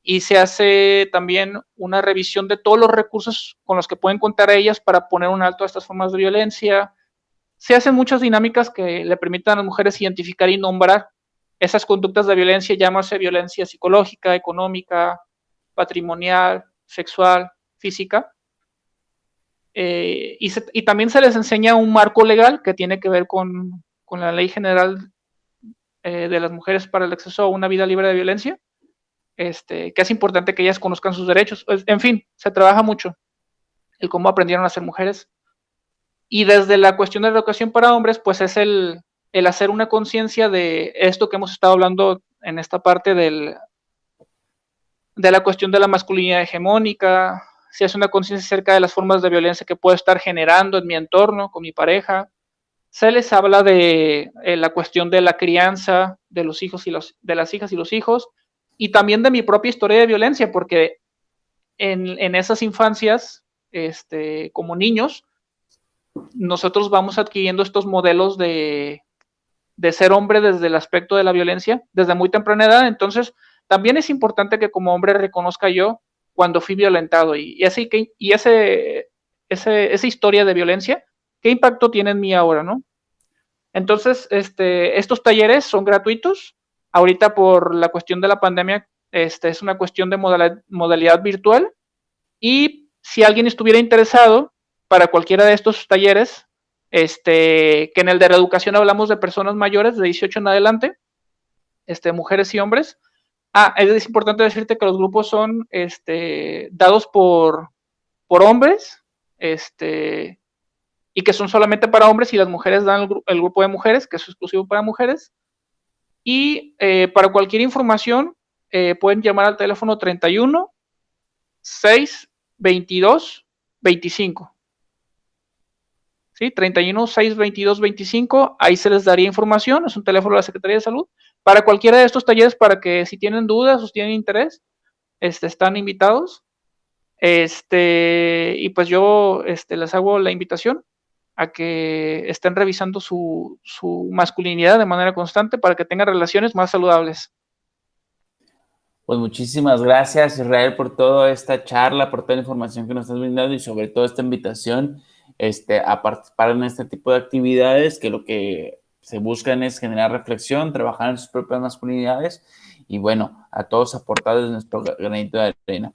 y se hace también una revisión de todos los recursos con los que pueden contar ellas para poner un alto a estas formas de violencia. Se hacen muchas dinámicas que le permitan a las mujeres identificar y nombrar esas conductas de violencia, llámase violencia psicológica, económica, patrimonial, sexual, física. Y también se les enseña un marco legal que tiene que ver con la Ley General de las Mujeres para el acceso a una vida libre de violencia, que es importante que ellas conozcan sus derechos. En fin, se trabaja mucho el cómo aprendieron a ser mujeres. Y desde la cuestión de la educación para hombres, pues es el hacer una conciencia de esto que hemos estado hablando en esta parte de la cuestión de la masculinidad hegemónica. Se hace una conciencia acerca de las formas de violencia que puedo estar generando en mi entorno, con mi pareja. Se les habla de la cuestión de la crianza de los hijos de las hijas y los hijos, y también de mi propia historia de violencia, porque en esas infancias, como niños, nosotros vamos adquiriendo estos modelos de ser hombre desde el aspecto de la violencia, desde muy temprana edad. Entonces, también es importante que como hombre reconozca yo cuando fui violentado, y esa historia de violencia, ¿qué impacto tiene en mí ahora, no? Entonces, estos talleres son gratuitos. Ahorita por la cuestión de la pandemia, es una cuestión de modalidad virtual, y si alguien estuviera interesado para cualquiera de estos talleres, que en el de reeducación hablamos de personas mayores de 18 en adelante, mujeres y hombres. Es importante decirte que los grupos son dados por hombres, y que son solamente para hombres, y las mujeres dan el grupo de mujeres, que es exclusivo para mujeres. Y para cualquier información pueden llamar al teléfono 31 6 22 25. ¿Sí? 31 6 22 25, ahí se les daría información, es un teléfono de la Secretaría de Salud, para cualquiera de estos talleres, para que si tienen dudas o tienen interés, están invitados. Y pues yo les hago la invitación a que estén revisando su masculinidad de manera constante para que tengan relaciones más saludables. Pues muchísimas gracias, Israel, por toda esta charla, por toda la información que nos estás brindando y sobre todo esta invitación a participar en este tipo de actividades, que lo que se buscan es generar reflexión, trabajar en sus propias masculinidades y bueno, a todos aportar desde nuestro granito de arena.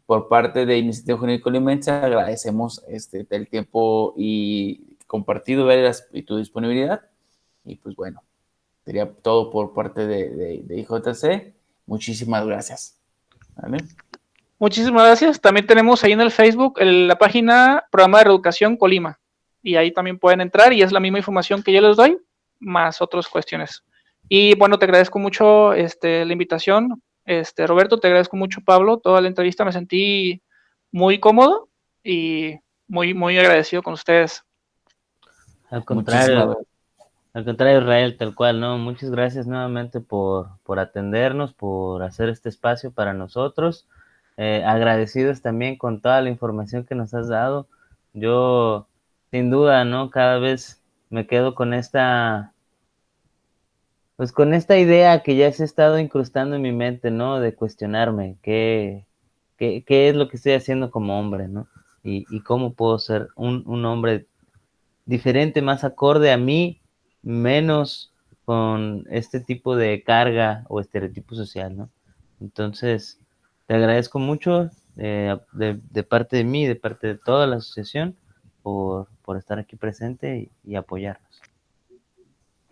Por parte de Iniciativa Juvenil Colimense agradecemos el tiempo y compartido y tu disponibilidad, y pues bueno, sería todo por parte de IJC. Muchísimas gracias. ¿Vale? Muchísimas gracias. También tenemos ahí en el Facebook la página Programa de Reeducación Colima, y ahí también pueden entrar y es la misma información que yo les doy, más otras cuestiones. Y bueno, te agradezco mucho la invitación, Roberto, te agradezco mucho, Pablo, toda la entrevista, me sentí muy cómodo y muy, muy agradecido con ustedes. Al contrario, Israel, tal cual, ¿no? Muchas gracias nuevamente por atendernos, por hacer este espacio para nosotros. Agradecidos también con toda la información que nos has dado. Yo, sin duda, ¿no? Cada vez me quedo con con esta idea que ya se ha estado incrustando en mi mente, ¿no? De cuestionarme qué es lo que estoy haciendo como hombre, ¿no? Y cómo puedo ser un hombre diferente, más acorde a mí, menos con este tipo de carga o estereotipo social, ¿no? Entonces, te agradezco mucho de parte de mí, de parte de toda la asociación, por estar aquí presente y apoyarnos.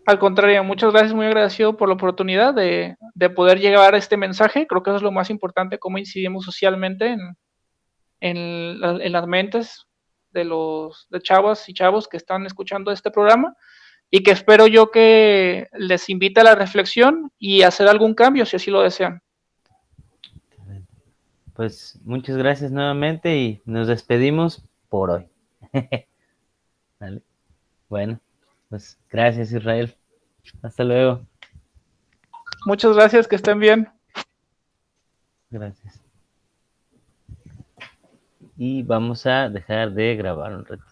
Al contrario, muchas gracias, muy agradecido por la oportunidad de poder llevar este mensaje. Creo que eso es lo más importante, cómo incidimos socialmente en las mentes de chavas y chavos que están escuchando este programa, y que espero yo que les invite a la reflexión y hacer algún cambio si así lo desean. pues muchas gracias nuevamente y nos despedimos por hoy. ¿Vale? Bueno, pues gracias, Israel. Hasta luego. Muchas gracias, que estén bien. Gracias. Y vamos a dejar de grabar un rato.